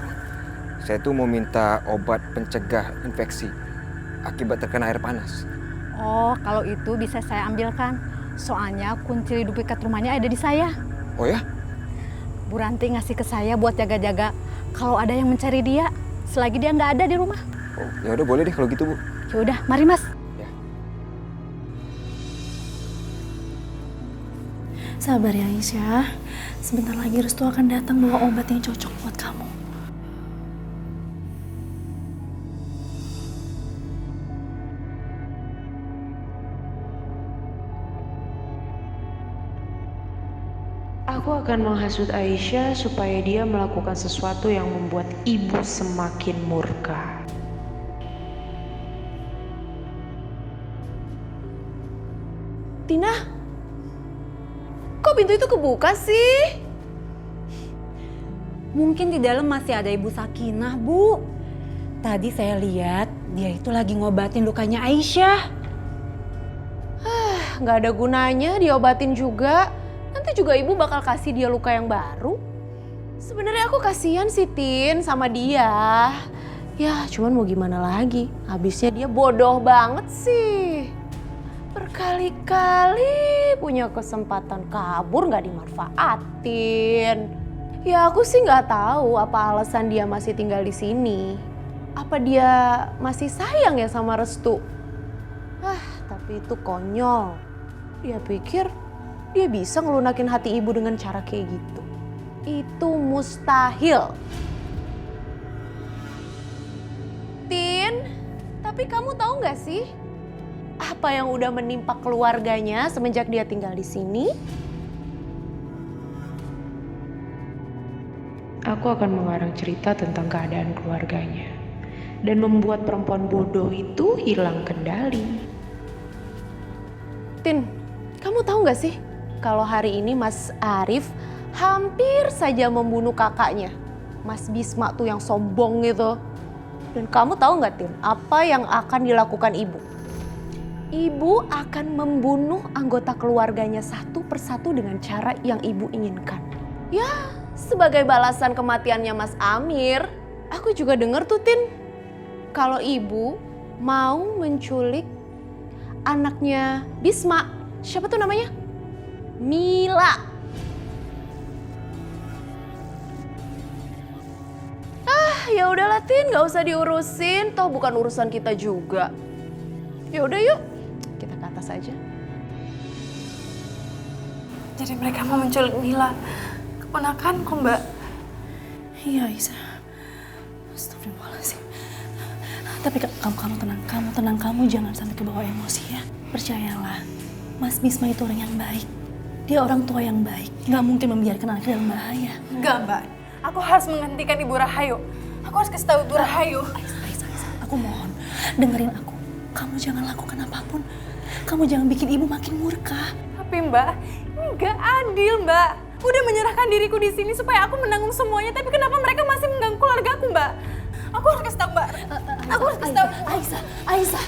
Saya tuh mau minta obat pencegah infeksi akibat terkena air panas. Oh, kalau itu bisa saya ambilkan. Soalnya kunci duplikat rumahnya ada di saya. Oh ya? Bu Ranti ngasih ke saya buat jaga-jaga kalau ada yang mencari dia selagi dia nggak ada di rumah. Oh, ya udah boleh deh kalau gitu, Bu. Ya udah, mari Mas. Sabar ya Aisyah. Sebentar lagi Restu akan datang bawa obat yang cocok buat kamu. Aku akan menghasut Aisyah supaya dia melakukan sesuatu yang membuat ibu semakin murka. Tina, kok pintu itu kebuka sih? Mungkin di dalam masih ada Ibu Sakinah, Bu. Tadi saya lihat dia itu lagi ngobatin lukanya Aisyah. Nggak ada gunanya diobatin juga. Nanti juga ibu bakal kasih dia luka yang baru. Sebenarnya aku kasihan sih Tin sama dia. Ya cuman mau gimana lagi. Habisnya dia bodoh banget sih. Berkali-kali punya kesempatan kabur nggak dimanfaatin. Ya aku sih nggak tahu apa alasan dia masih tinggal di sini. Apa dia masih sayang ya sama Restu? Tapi itu konyol. Dia pikir dia bisa ngelunakin hati ibu dengan cara kayak gitu. Itu mustahil. Tin, tapi kamu tahu nggak sih apa yang udah menimpa keluarganya semenjak dia tinggal di sini? Aku akan mengarang cerita tentang keadaan keluarganya dan membuat perempuan bodoh itu hilang kendali. Tin, kamu tahu nggak sih kalau hari ini Mas Arif hampir saja membunuh kakaknya, Mas Bisma tuh yang sombong gitu. Dan kamu tahu nggak Tin, apa yang akan dilakukan ibu? Ibu akan membunuh anggota keluarganya satu persatu dengan cara yang ibu inginkan. Ya, sebagai balasan kematiannya Mas Amir, aku juga dengar tuh Tin, kalau ibu mau menculik anaknya Bisma. Siapa tuh namanya? Mila. Ya udahlah Tin, nggak usah diurusin, toh bukan urusan kita juga. Ya udah yuk, kita ke atas aja. Jadi mereka mau menculik Mila, keponakanku, Mbak. Iya, Aisyah. Astagfirullahaladzim. Tapi kamu tenang, kamu jangan sampai kebawa emosi ya. Percayalah, Mas Bisma itu orang yang baik. Dia orang tua yang baik, nggak mungkin membiarkan anaknya dalam bahaya. Enggak, Mbak. Aku harus menghentikan Ibu Rahayu. Aku harus kasih tahu Ibu Rahayu. Aisyah, aku mohon, dengerin aku. Kamu jangan lakukan apapun. Kamu jangan bikin ibu makin murka. Tapi Mbak, ini nggak adil, Mbak. Udah menyerahkan diriku di sini supaya aku menanggung semuanya, tapi kenapa mereka masih mengganggu keluargaku, Mbak? Aku harus kasih tahu, Mbak. Aku harus kasih tahu. Aisyah.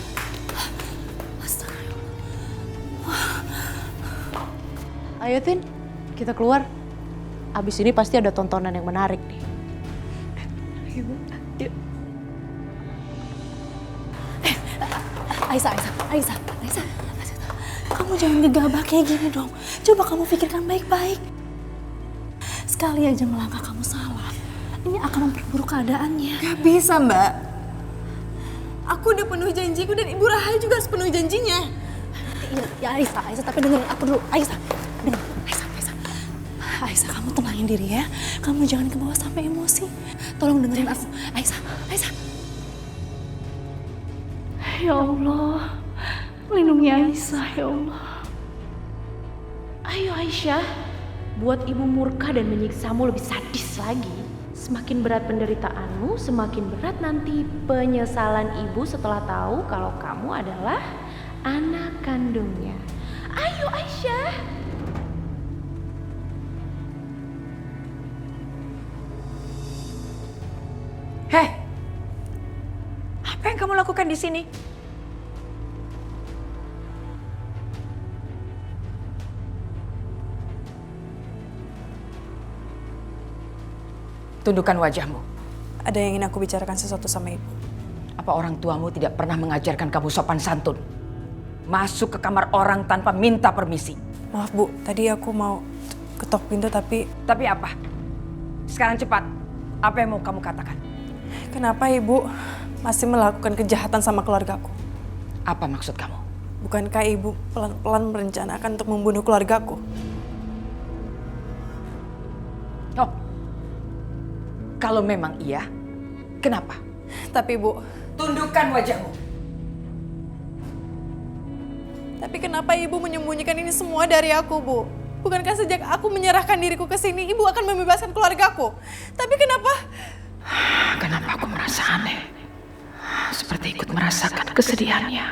Ayo Tin, kita keluar. Abis ini pasti ada tontonan yang menarik nih. Yuk. Aisyah. Kamu jangan gegabah kayak gini dong. Coba kamu pikirkan baik-baik. Sekali aja melangkah kamu salah, ini akan memperburuk keadaannya. Gak bisa, Mbak. Aku udah penuh janjiku dan Ibu Rahayu juga harus penuh janjinya. Ya Aisyah, tapi dengerin aku dulu. Aisyah, kamu tenangin diri ya. Kamu jangan kebawa sampai emosi. Tolong dengerin aku. Aisyah. Ya Allah, lindungi Aisyah ya Allah. Ayo Aisyah, buat ibu murka dan menyiksamu lebih sadis lagi. Semakin berat penderitaanmu, semakin berat nanti penyesalan ibu setelah tahu kalau kamu adalah anak kandungnya. Ayo Aisyah. Hei, apa yang kamu lakukan di sini? Tundukkan wajahmu. Ada yang ingin aku bicarakan sesuatu sama Ibu. Apa orang tuamu tidak pernah mengajarkan kamu sopan santun? Masuk ke kamar orang tanpa minta permisi. Maaf Bu, tadi aku mau ketok pintu tapi... Tapi apa? Sekarang cepat, apa yang mau kamu katakan? Kenapa Ibu masih melakukan kejahatan sama keluargaku? Apa maksud kamu? Bukankah Ibu pelan-pelan merencanakan untuk membunuh keluargaku? Oh, kalau memang iya, kenapa? Tapi Bu... Tundukkan wajahmu. Tapi kenapa Ibu menyembunyikan ini semua dari aku, Bu? Bukankah sejak aku menyerahkan diriku ke sini, Ibu akan membebaskan keluargaku? Tapi kenapa aku merasa aneh? Seperti ikut merasakan kesedihannya.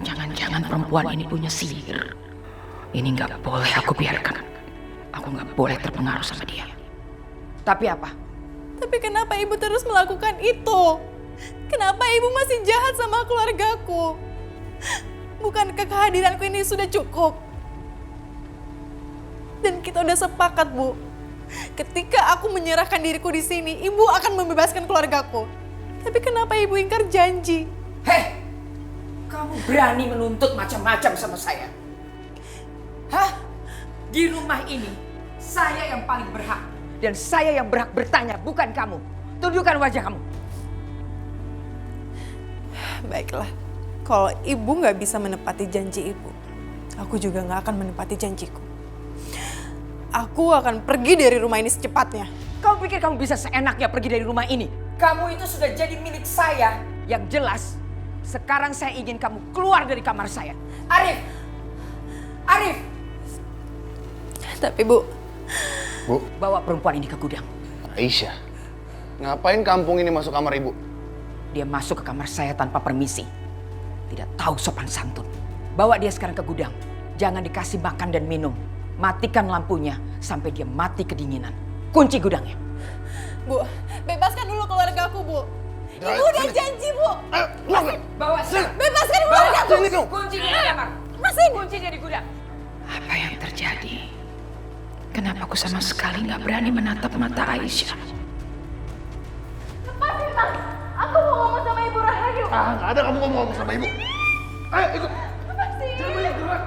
Jangan-jangan perempuan ini punya sihir. Ini nggak boleh aku biarkan. Aku nggak boleh terpengaruh sama dia. Tapi apa? Tapi kenapa Ibu terus melakukan itu? Kenapa Ibu masih jahat sama keluargaku? Bukankah kehadiranku ini sudah cukup? Dan kita udah sepakat, Bu. Ketika aku menyerahkan diriku di sini, Ibu akan membebaskan keluargaku. Tapi kenapa Ibu ingkar janji? Hei, kamu berani menuntut macam-macam sama saya? Hah? Di rumah ini, saya yang paling berhak. Dan saya yang berhak bertanya, bukan kamu. Tundukkan wajah kamu. Baiklah, kalau Ibu nggak bisa menepati janji Ibu, aku juga nggak akan menepati janjiku. Aku akan pergi dari rumah ini secepatnya. Kamu pikir kamu bisa seenaknya pergi dari rumah ini? Kamu itu sudah jadi milik saya. Yang jelas, sekarang saya ingin kamu keluar dari kamar saya. Arif! Arif! Tapi Bu... Bu? Bawa perempuan ini ke gudang. Aisyah, ngapain kampung ini masuk kamar Ibu? Dia masuk ke kamar saya tanpa permisi. Tidak tahu sopan santun. Bawa dia sekarang ke gudang. Jangan dikasih makan dan minum. Matikan lampunya sampai dia mati kedinginan. Kunci gudangnya. Bu, bebaskan dulu keluargaku, Bu. Ibu udah janji, Bu. Bawa sini. Bebaskan keluargaku. Kuncinya di kamar. Masih. Kuncinya di gudang. Apa yang terjadi? Kenapa aku sama sekali nggak berani menatap mata Aisyah? Lepasin, Mas. Aku mau ngomong sama Ibu Rahayu. Nggak ada kamu ngomong sama Ibu. Ayo ikut. Lepasin. Jangan banyak gerak.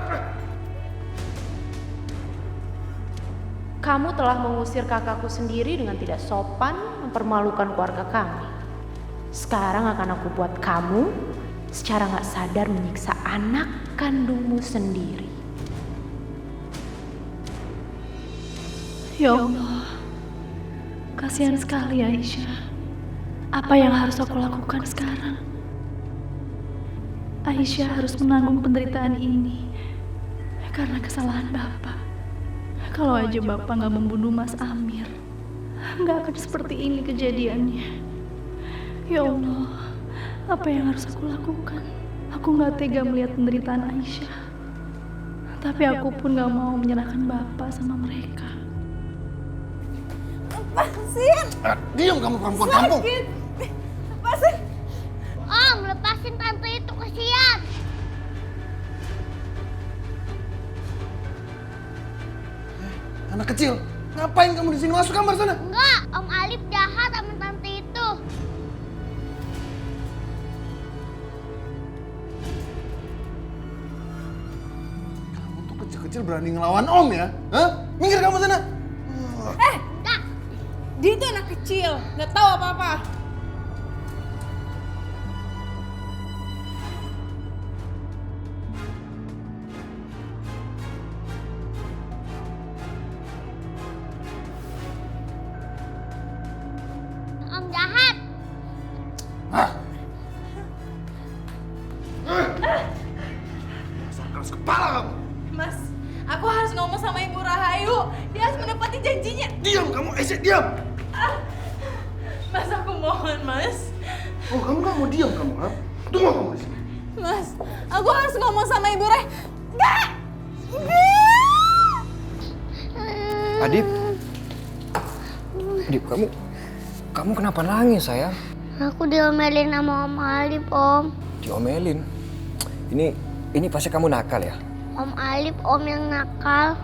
Kamu telah mengusir kakakku sendiri dengan tidak sopan, mempermalukan keluarga kami. Sekarang akan aku buat kamu secara gak sadar menyiksa anak kandungmu sendiri. Ya Allah, kasihan sekali Aisyah. Apa yang harus aku lakukan sekarang? Aisyah harus menanggung penderitaan ini karena kesalahan Bapak. Kalau aja Bapak gak membunuh Mas Amir, gak akan seperti ini kejadiannya. Ya Allah, apa yang harus aku lakukan? Aku gak tega melihat penderitaan Aisyah. Tapi aku pun gak mau menyerahkan Bapak sama mereka. Lepasin! Diam kamu perempuan kampung! Sakit! Lepasin! Om, lepasin tante itu, kasihan. Anak kecil, ngapain kamu di sini? Masuk kamar sana. Enggak, Om Alif jahat sama tante itu. Kamu tuh kecil-kecil berani ngelawan Om ya? Hah? Minggir kamu sana. Enggak. Dia itu anak kecil, nggak tahu apa-apa. Om jahat. Dasar keras kepala kamu. Mas, aku harus ngomong sama Ibu Rahayu. Dia harus menepati janjinya. Diam kamu, Aisyah, diam. Mas, aku mohon, Mas. Oh, kamu nggak mau diam kamu, ha? Tunggu kamu di sini. Mas, aku harus ngomong sama Ibu Reh. Enggak! Adip. Adip, kamu kenapa nangis, sayang? Aku diomelin sama Om Alif, Om. Diomelin? Ini pasti kamu nakal ya? Om Alif, Om yang nakal.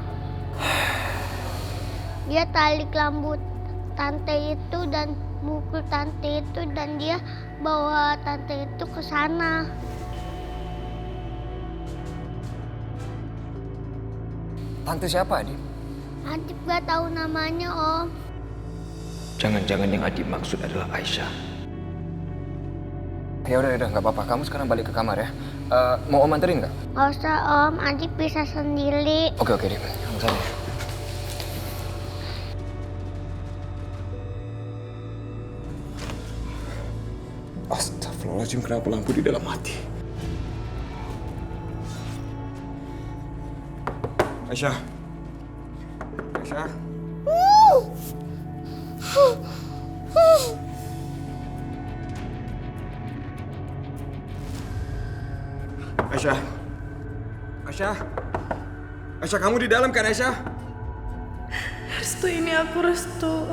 Dia tarik rambut tante itu dan mukul tante itu dan dia bawa tante itu ke sana. Tante siapa, Adip? Adip gak tahu namanya, Om. Jangan-jangan yang Adip maksud adalah Aisyah. Ya udah, nggak apa-apa. Kamu sekarang balik ke kamar ya. Mau Om anterin nggak? Gak usah, Om. Adip bisa sendiri. Oke, Dip. Kamu sana. Astagfirullahaladzim, kenapa lampu di dalam hati? Aisyah. Aisyah. Aisyah. Aisyah. Aisyah, kamu di dalam kan, Aisyah? Restu, ini aku Restu.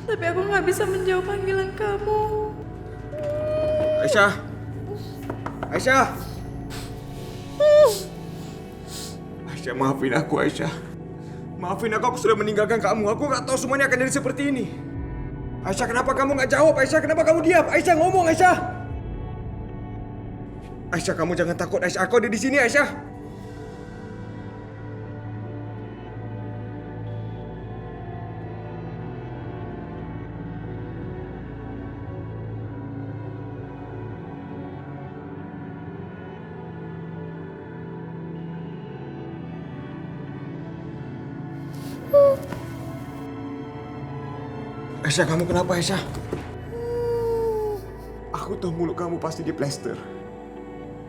Tapi aku nggak bisa menjawab panggilan kamu. Aisyah. Aisyah. Aisyah, maafin aku, Aisyah. Maafin aku sudah meninggalkan kamu. Aku nggak tahu semuanya akan jadi seperti ini. Aisyah, kenapa kamu nggak jawab? Aisyah, kenapa kamu diam? Aisyah, ngomong, Aisyah. Aisyah, kamu jangan takut. Aisyah, aku ada di sini, Aisyah. Aisyah, kamu kenapa, Aisyah? Aku tahu mulut kamu pasti diplester.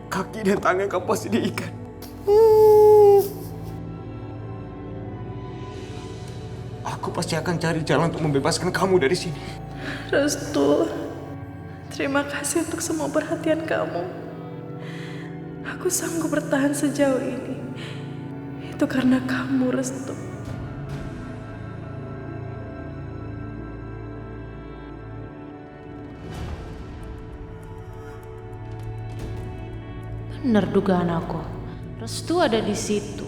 Kaki dan tangan kamu pasti diikat. Aku pasti akan cari jalan untuk membebaskan kamu dari sini. Restu, terima kasih untuk semua perhatian kamu. Aku sanggup bertahan sejauh ini. Itu karena kamu, Restu. Bener dugaan aku. Restu ada di situ.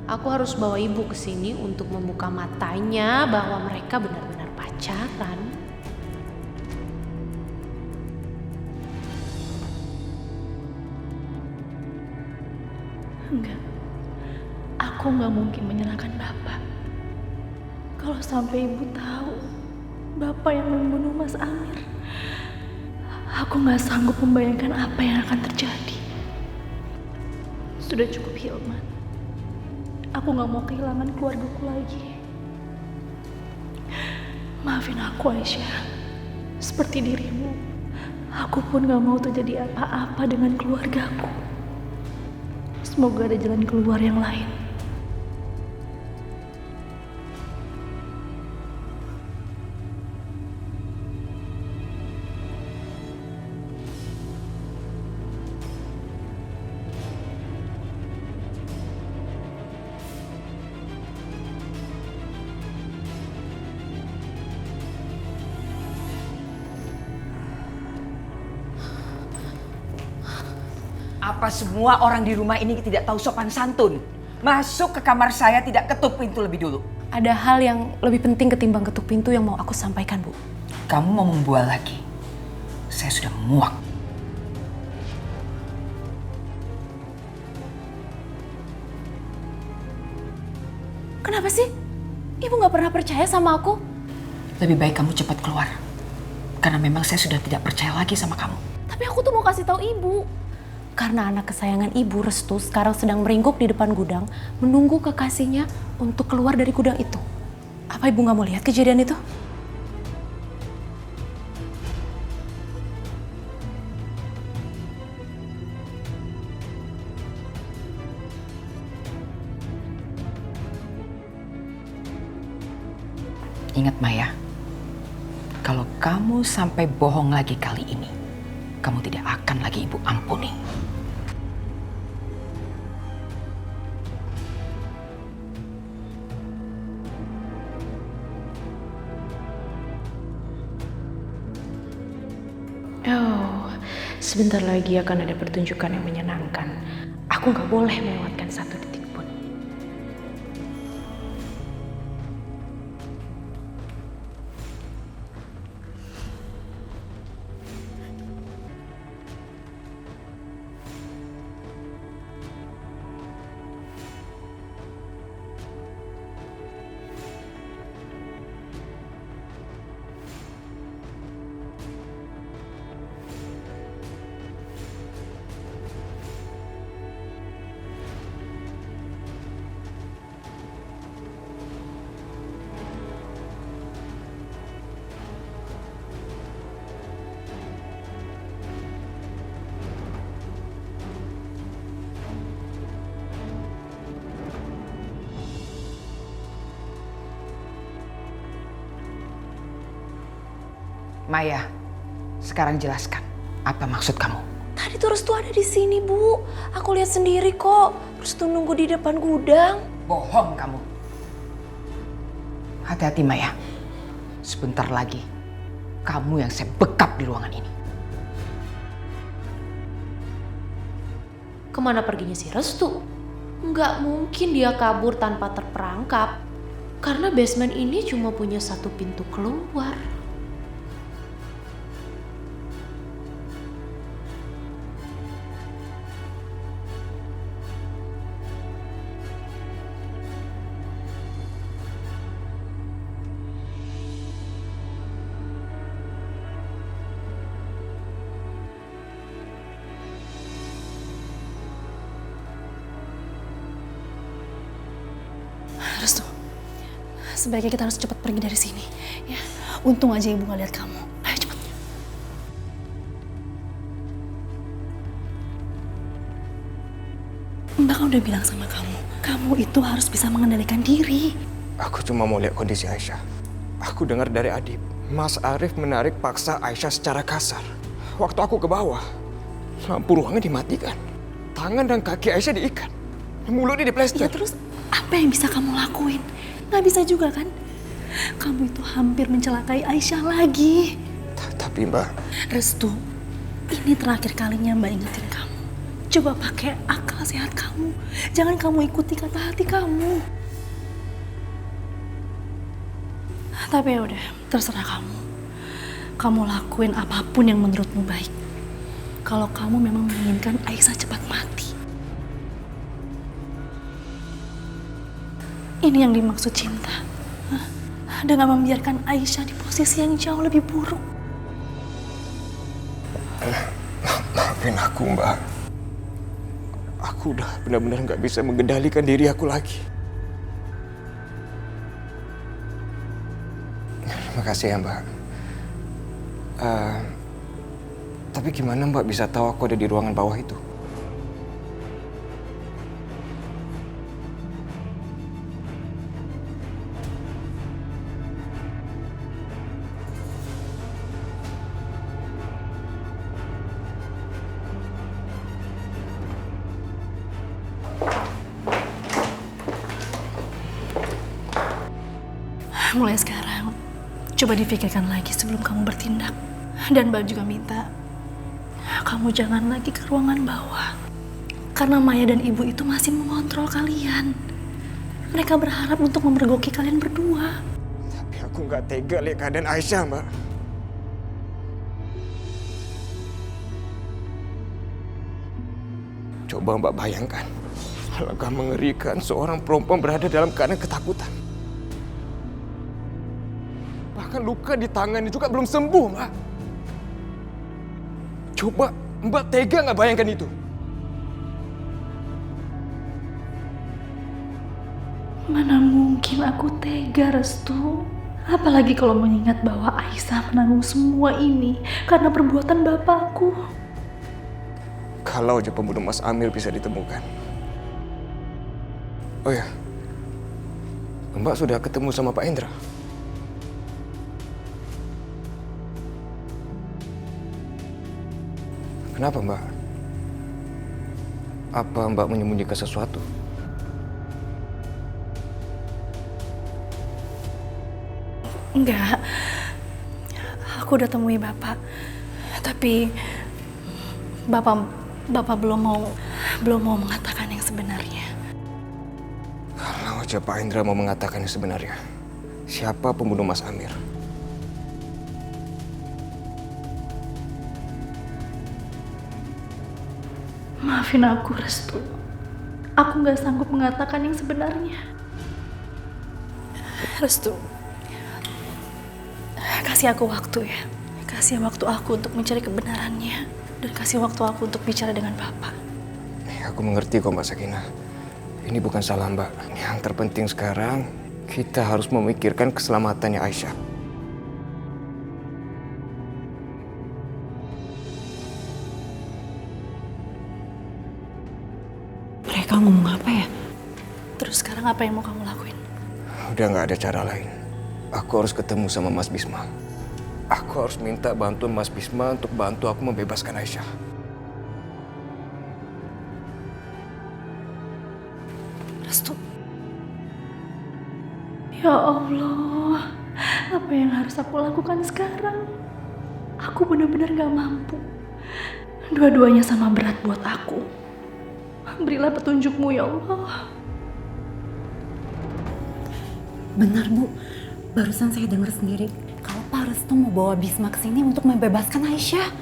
Aku harus bawa ibu ke sini untuk membuka matanya bahwa mereka benar-benar pacaran. Enggak. Aku nggak mungkin menyalahkan Bapak. Kalau sampai ibu tahu bapak yang membunuh Mas Amir, aku gak sanggup membayangkan apa yang akan terjadi. Sudah cukup, Hilman. Aku gak mau kehilangan keluargaku lagi. Maafin aku, Aisyah. Seperti dirimu, aku pun gak mau terjadi apa-apa dengan keluargaku. Semoga ada jalan keluar yang lain. Apa semua orang di rumah ini tidak tahu sopan santun? Masuk ke kamar saya tidak ketuk pintu lebih dulu. Ada hal yang lebih penting ketimbang ketuk pintu yang mau aku sampaikan, Bu. Kamu mau membual lagi? Saya sudah muak. Kenapa sih? Ibu gak pernah percaya sama aku? Lebih baik kamu cepat keluar. Karena memang saya sudah tidak percaya lagi sama kamu. Tapi aku tuh mau kasih tahu ibu. Karena anak kesayangan ibu, Restu, sekarang sedang meringkuk di depan gudang, menunggu kekasihnya untuk keluar dari gudang itu. Apa ibu gak mau lihat kejadian itu? Ingat Maya, kalau kamu sampai bohong lagi kali ini, kamu tidak akan lagi ibu ampuni. Oh, sebentar lagi akan ada pertunjukan yang menyenangkan. Aku gak boleh melewatkan satu detik pun. Maya, sekarang jelaskan apa maksud kamu? Tadi tuh Restu ada di sini, Bu. Aku lihat sendiri kok. Restu nunggu di depan gudang. Bohong kamu. Hati-hati Maya. Sebentar lagi kamu yang saya bekap di ruangan ini. Kemana perginya si Restu? Nggak mungkin dia kabur tanpa terperangkap. Karena basement ini cuma punya satu pintu keluar. Restu, sebaiknya kita harus cepat pergi dari sini. Ya, untung aja ibu gak lihat kamu. Ayo cepat. Mbak kan udah bilang sama kamu itu harus bisa mengendalikan diri. Aku cuma mau lihat kondisi Aisyah. Aku dengar dari Adib, Mas Arif menarik paksa Aisyah secara kasar. Waktu aku ke bawah, lampu ruangan dimatikan. Tangan dan kaki Aisyah diikat. Mulutnya diplester. Ya terus apa yang bisa kamu lakuin? Gak bisa juga kan? Kamu itu hampir mencelakai Aisyah lagi. Tapi Mbak... Restu, ini terakhir kalinya Mbak ingetin kamu. Coba pakai akal sehat kamu. Jangan kamu ikuti kata hati kamu. Tapi ya udah, terserah kamu. Kamu lakuin apapun yang menurutmu baik. Kalau kamu memang menginginkan Aisyah cepat mati. Ini yang dimaksud cinta. dengan membiarkan Aisyah di posisi yang jauh lebih buruk. Maafin aku, Mbak. Aku udah benar-benar nggak bisa mengendalikan diri aku lagi. Terima kasih ya, Mbak. Tapi gimana Mbak bisa tahu aku ada di ruangan bawah itu? Mulai sekarang, coba dipikirkan lagi sebelum kamu bertindak. Dan Mbak juga minta, kamu jangan lagi ke ruangan bawah. Karena Maya dan Ibu itu masih mengontrol kalian. Mereka berharap untuk memergoki kalian berdua. Tapi aku nggak tega lihat keadaan Aisyah, Mbak. Coba Mbak bayangkan, alangkah mengerikan seorang perempuan berada dalam keadaan ketakutan. Bahkan luka di tangannya juga belum sembuh, Mbak. Coba Mbak tega nggak bayangkan itu? Mana mungkin aku tega, Restu. Apalagi kalau mengingat bahwa Aisyah menanggung semua ini karena perbuatan bapakku. Kalau aja pembunuh Mas Amir bisa ditemukan. Oh ya, Mbak sudah ketemu sama Pak Indra? Kenapa, Mbak? Apa Mbak menyembunyikan sesuatu? Enggak. Aku udah temui Bapak. Tapi Bapak belum mau mengatakan yang sebenarnya. Kalau aja Pak Indra mau mengatakan yang sebenarnya, siapa pembunuh Mas Amir? Maafin aku, Restu. Aku nggak sanggup mengatakan yang sebenarnya. Restu, kasih aku waktu ya. Kasih waktu aku untuk mencari kebenarannya. Dan kasih waktu aku untuk bicara dengan Bapak. Aku mengerti kok, Mbak Sakinah. Ini bukan salah Mbak. Yang terpenting sekarang, kita harus memikirkan keselamatannya Aisyah. Mereka ngomong apa ya? Terus sekarang apa yang mau kamu lakuin? Udah nggak ada cara lain. Aku harus ketemu sama Mas Bisma. Aku harus minta bantuan Mas Bisma untuk bantu aku membebaskan Aisyah. Restu. Ya Allah, apa yang harus aku lakukan sekarang? Aku benar-benar gak mampu. Dua-duanya sama berat buat aku. Berilah petunjukmu ya Allah. Benar, Bu. Barusan saya dengar sendiri kalau Pak Restu mau bawa Bisma ke sini untuk membebaskan Aisyah.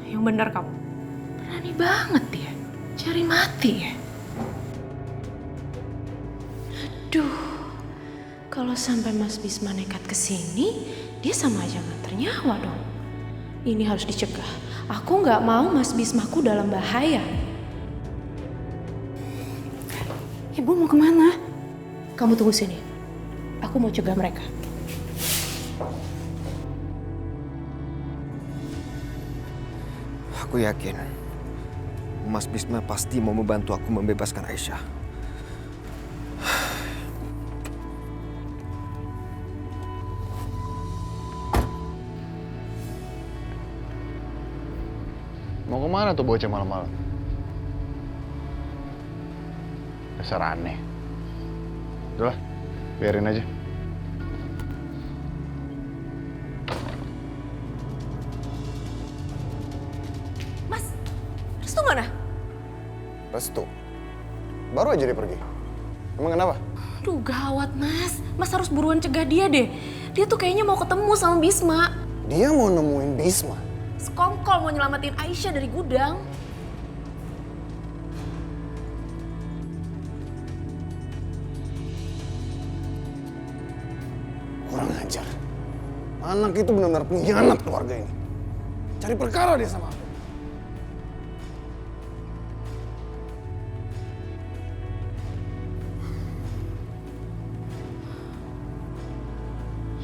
Yang benar kamu. Berani banget dia. Cari mati ya. Duh. Kalau sampai Mas Bisma nekat ke sini, dia sama aja nggak ternyawa dong. Ini harus dicegah. Aku nggak mau Mas Bismaku dalam bahaya. Ibu mau kemana? Kamu tunggu sini. Aku mau cegah mereka. Aku yakin Mas Bisma pasti mau membantu aku membebaskan Aisyah. Mau kemana tuh bocah malam-malam? Dasar aneh. Udah lah, biarin aja. Mas, Restu mana? Restu? Baru aja dia pergi. Emang kenapa? Aduh gawat Mas. Mas harus buruan cegah dia deh. Dia tuh kayaknya mau ketemu sama Bisma. Dia mau nemuin Bisma? Sekongkol mau nyelamatin Aisyah dari gudang. ajar. Anak itu benar-benar pengkhianat keluarga ini. Cari perkara dia sama aku.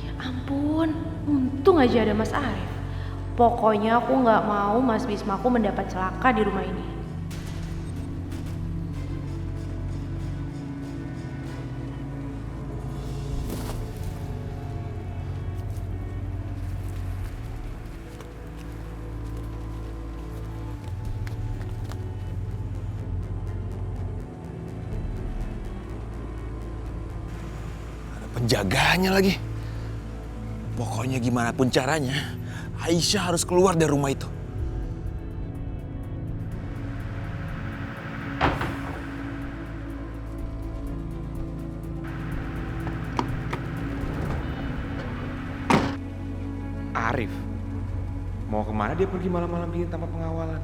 Ya ampun, untung aja ada Mas Arif. Pokoknya aku nggak mau Mas Bismaku mendapat celaka di rumah ini. Penjaganya lagi. Pokoknya gimana pun caranya, Aisyah harus keluar dari rumah itu. Arif, mau kemana dia pergi malam-malam begini tanpa pengawalan?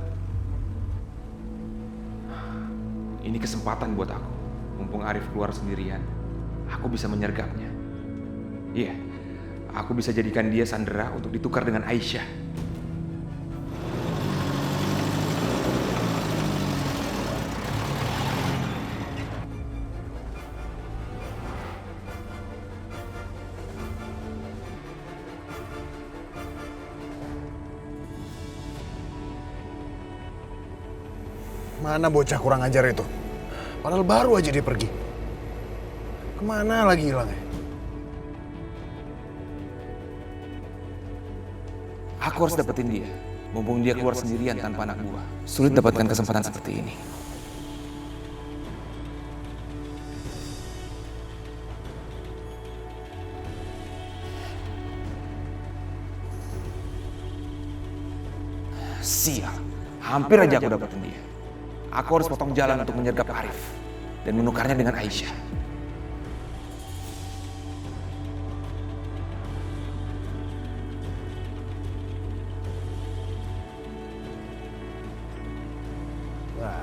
Ini kesempatan buat aku. Mumpung Arif keluar sendirian, aku bisa menyergapnya. Iya, aku bisa jadikan dia sandera untuk ditukar dengan Aisyah. Mana bocah kurang ajar itu? Padahal baru aja dia pergi. Kemana lagi hilangnya? Aku harus dapetin dia. Mumpung dia keluar sendirian tanpa anak buah. Sulit dapatkan kesempatan seperti ini. Sial, hampir aja aku dapetin dia. Aku harus potong jalan untuk menyergap Arif dan menukarnya dengan Aisyah. Wah,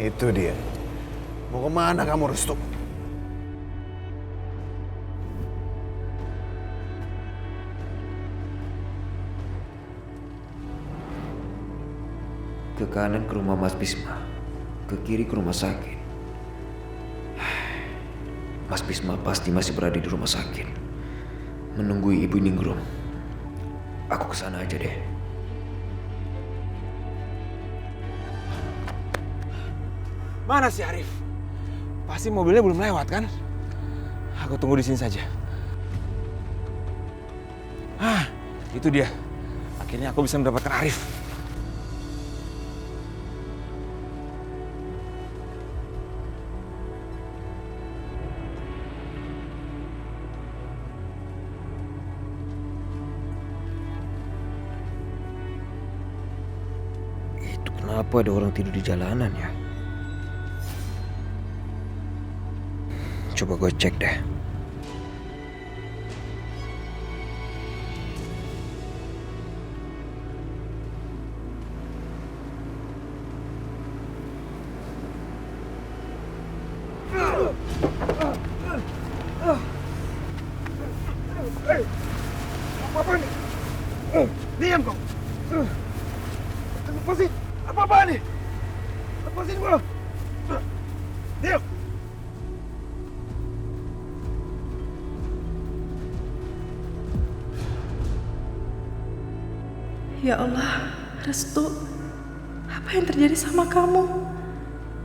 itu dia. Mau kemana kamu, Restu? Ke kanan ke rumah Mas Bisma, ke kiri ke rumah sakit. Mas Bisma pasti masih berada di rumah sakit, menunggu Ibu Ningrum. Aku kesana aja deh. Mana si Arif? Pasti mobilnya belum lewat kan? Aku tunggu di sini saja. Ah, itu dia. Akhirnya aku bisa mendapatkan Arif. Itu kenapa ada orang tidur di jalanan ya? Coba gue cek deh. Apa ini? Diam kau. Lepasin. Apa-apaan nih? Lepasin gua. Diam. Ya Allah, Restu, apa yang terjadi sama kamu?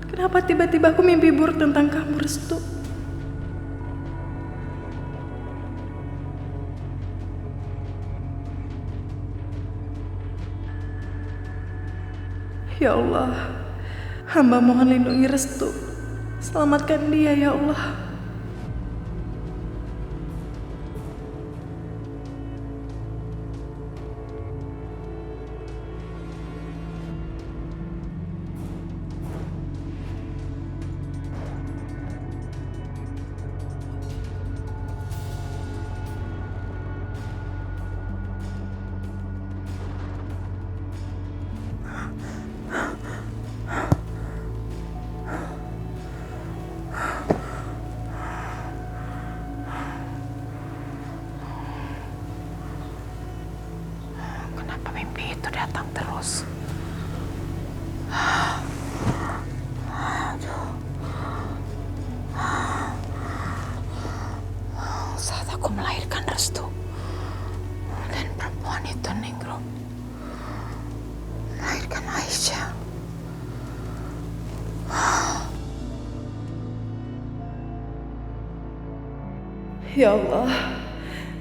Kenapa tiba-tiba aku mimpi buruk tentang kamu, Restu? Ya Allah, hamba mohon lindungi Restu. Selamatkan dia, ya Allah. mimpi itu datang terus. Saat aku melahirkan Restu dan perempuan itu Ningrum melahirkan Aisyah. Ya Allah,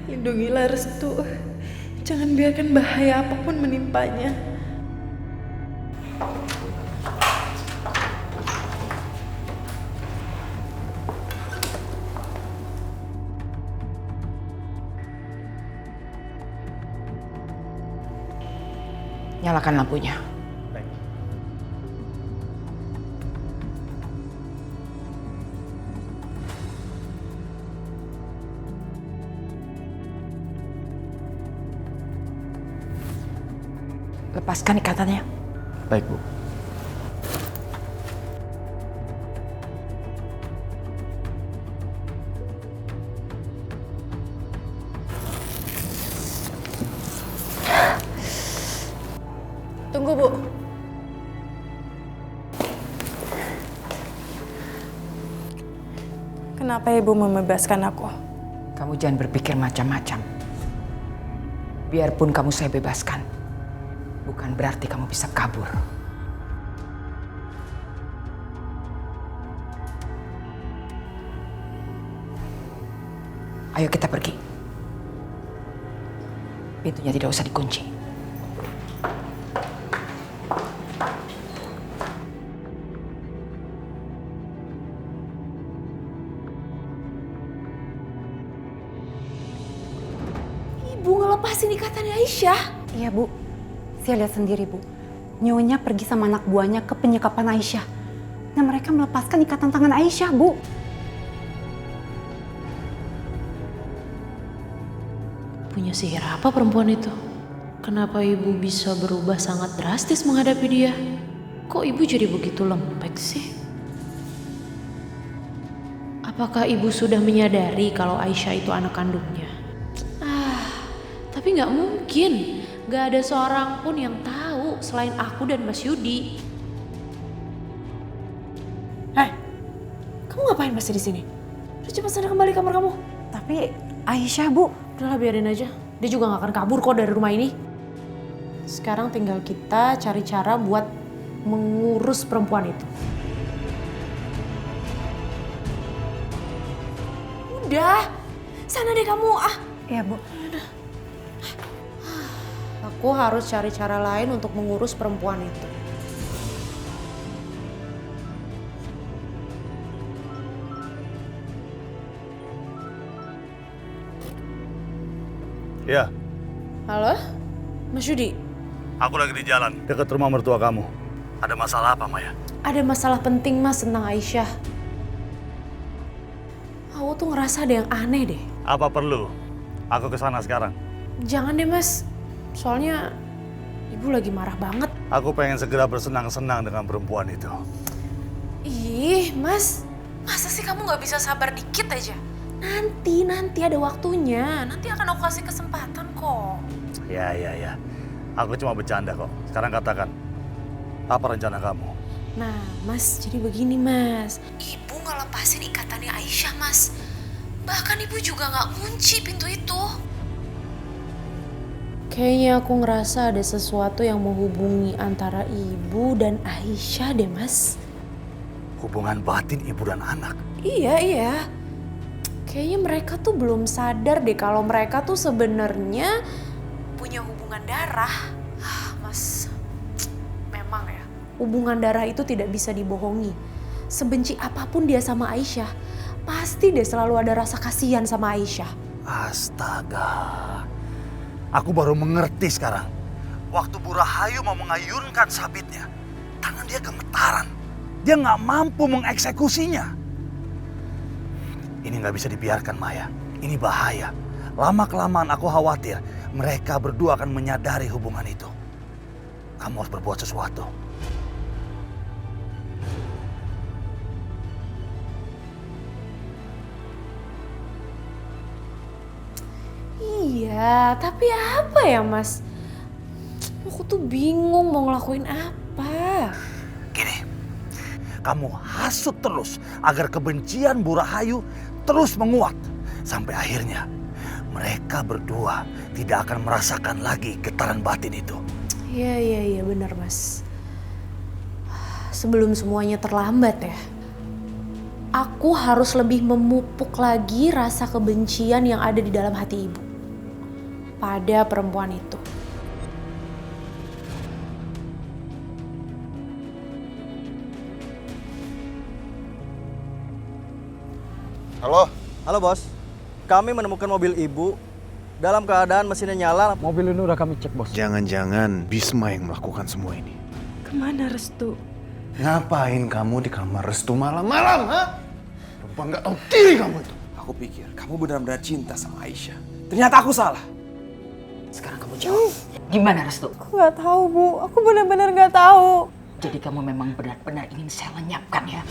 lindungilah Restu. Jangan biarkan bahaya apapun menimpanya. Nyalakan lampunya. Lepaskan ikatannya. Baik, Bu. Tunggu, Bu. Kenapa Ibu membebaskan aku? Kamu jangan berpikir macam-macam. Biarpun kamu saya bebaskan, bukan berarti kamu bisa kabur. Ayo kita pergi. Pintunya tidak usah dikunci. Ibu ngelepasin ikatannya Aisyah. Iya, Bu. Saya lihat sendiri, Bu. Nyonya pergi sama anak buahnya ke penyekapan Aisyah. Dan mereka melepaskan ikatan tangan Aisyah, Bu. Punya sihir apa perempuan itu? Kenapa ibu bisa berubah sangat drastis menghadapi dia? Kok ibu jadi begitu lembek sih? Apakah ibu sudah menyadari kalau Aisyah itu anak kandungnya? Tapi nggak mungkin. Gak ada seorang pun yang tahu selain aku dan Mas Yudi. Kamu ngapain masih di sini? Udah cepat sana kembali kamar kamu. Tapi Aisyah, Bu. Udahlah biarin aja. Dia juga gak akan kabur kok dari rumah ini. Sekarang tinggal kita cari cara buat mengurus perempuan itu. Udah, sana deh kamu. Iya, Bu. Aku harus cari cara lain untuk mengurus perempuan itu. Ya, Halo, Mas Yudi. aku lagi di jalan dekat rumah mertua kamu. Ada masalah apa, Maya? Ada masalah penting Mas tentang Aisyah. Aku tuh ngerasa ada yang aneh deh. Apa perlu aku ke sana sekarang? Jangan deh Mas, soalnya ibu lagi marah banget. Aku pengen segera bersenang-senang dengan perempuan itu. Ih Mas, masa sih kamu gak bisa sabar dikit aja? Nanti ada waktunya, nanti akan aku kasih kesempatan kok. Ya. Aku cuma bercanda kok. Sekarang katakan, apa rencana kamu? Nah Mas, jadi begini Mas. Ibu ngelepasin ikatannya Aisyah Mas. Bahkan ibu juga gak kunci pintu itu. Kayaknya aku ngerasa ada sesuatu yang menghubungi antara ibu dan Aisyah deh Mas. Hubungan batin ibu dan anak? Iya. Kayaknya mereka tuh belum sadar deh kalau mereka tuh sebenarnya punya hubungan darah. Mas, memang ya, hubungan darah itu tidak bisa dibohongi. Sebenci apapun dia sama Aisyah, pasti dia selalu ada rasa kasihan sama Aisyah. Astaga, aku baru mengerti sekarang. Waktu Bu Rahayu mau mengayunkan sabitnya, tangan dia gemetaran. Dia nggak mampu mengeksekusinya. Ini nggak bisa dibiarkan, Maya. Ini bahaya. Lama-kelamaan aku khawatir mereka berdua akan menyadari hubungan itu. Kamu harus berbuat sesuatu. Iya, tapi apa ya Mas? Aku Aku tuh bingung mau ngelakuin apa. Gini, kamu hasut terus agar kebencian Bu Rahayu terus menguat. Sampai akhirnya mereka berdua tidak akan merasakan lagi getaran batin itu. Iya benar Mas. Sebelum semuanya terlambat ya. Aku harus lebih memupuk lagi rasa kebencian yang ada di dalam hati ibu pada perempuan itu. Halo? Halo bos, kami menemukan mobil ibu dalam keadaan mesinnya nyala. Mobil ini udah kami cek bos. Jangan-jangan Bisma yang melakukan semua ini. Kemana Restu? Ngapain kamu di kamar Restu malam-malam, ha? Perempuan nggak tahu diri kamu itu. Aku pikir kamu benar-benar cinta sama Aisyah. Ternyata aku salah. Sekarang kamu jawab. Gimana Restu? Aku nggak tahu Bu, aku benar-benar nggak tahu. Jadi kamu memang benar-benar ingin saya lenyapkan ya?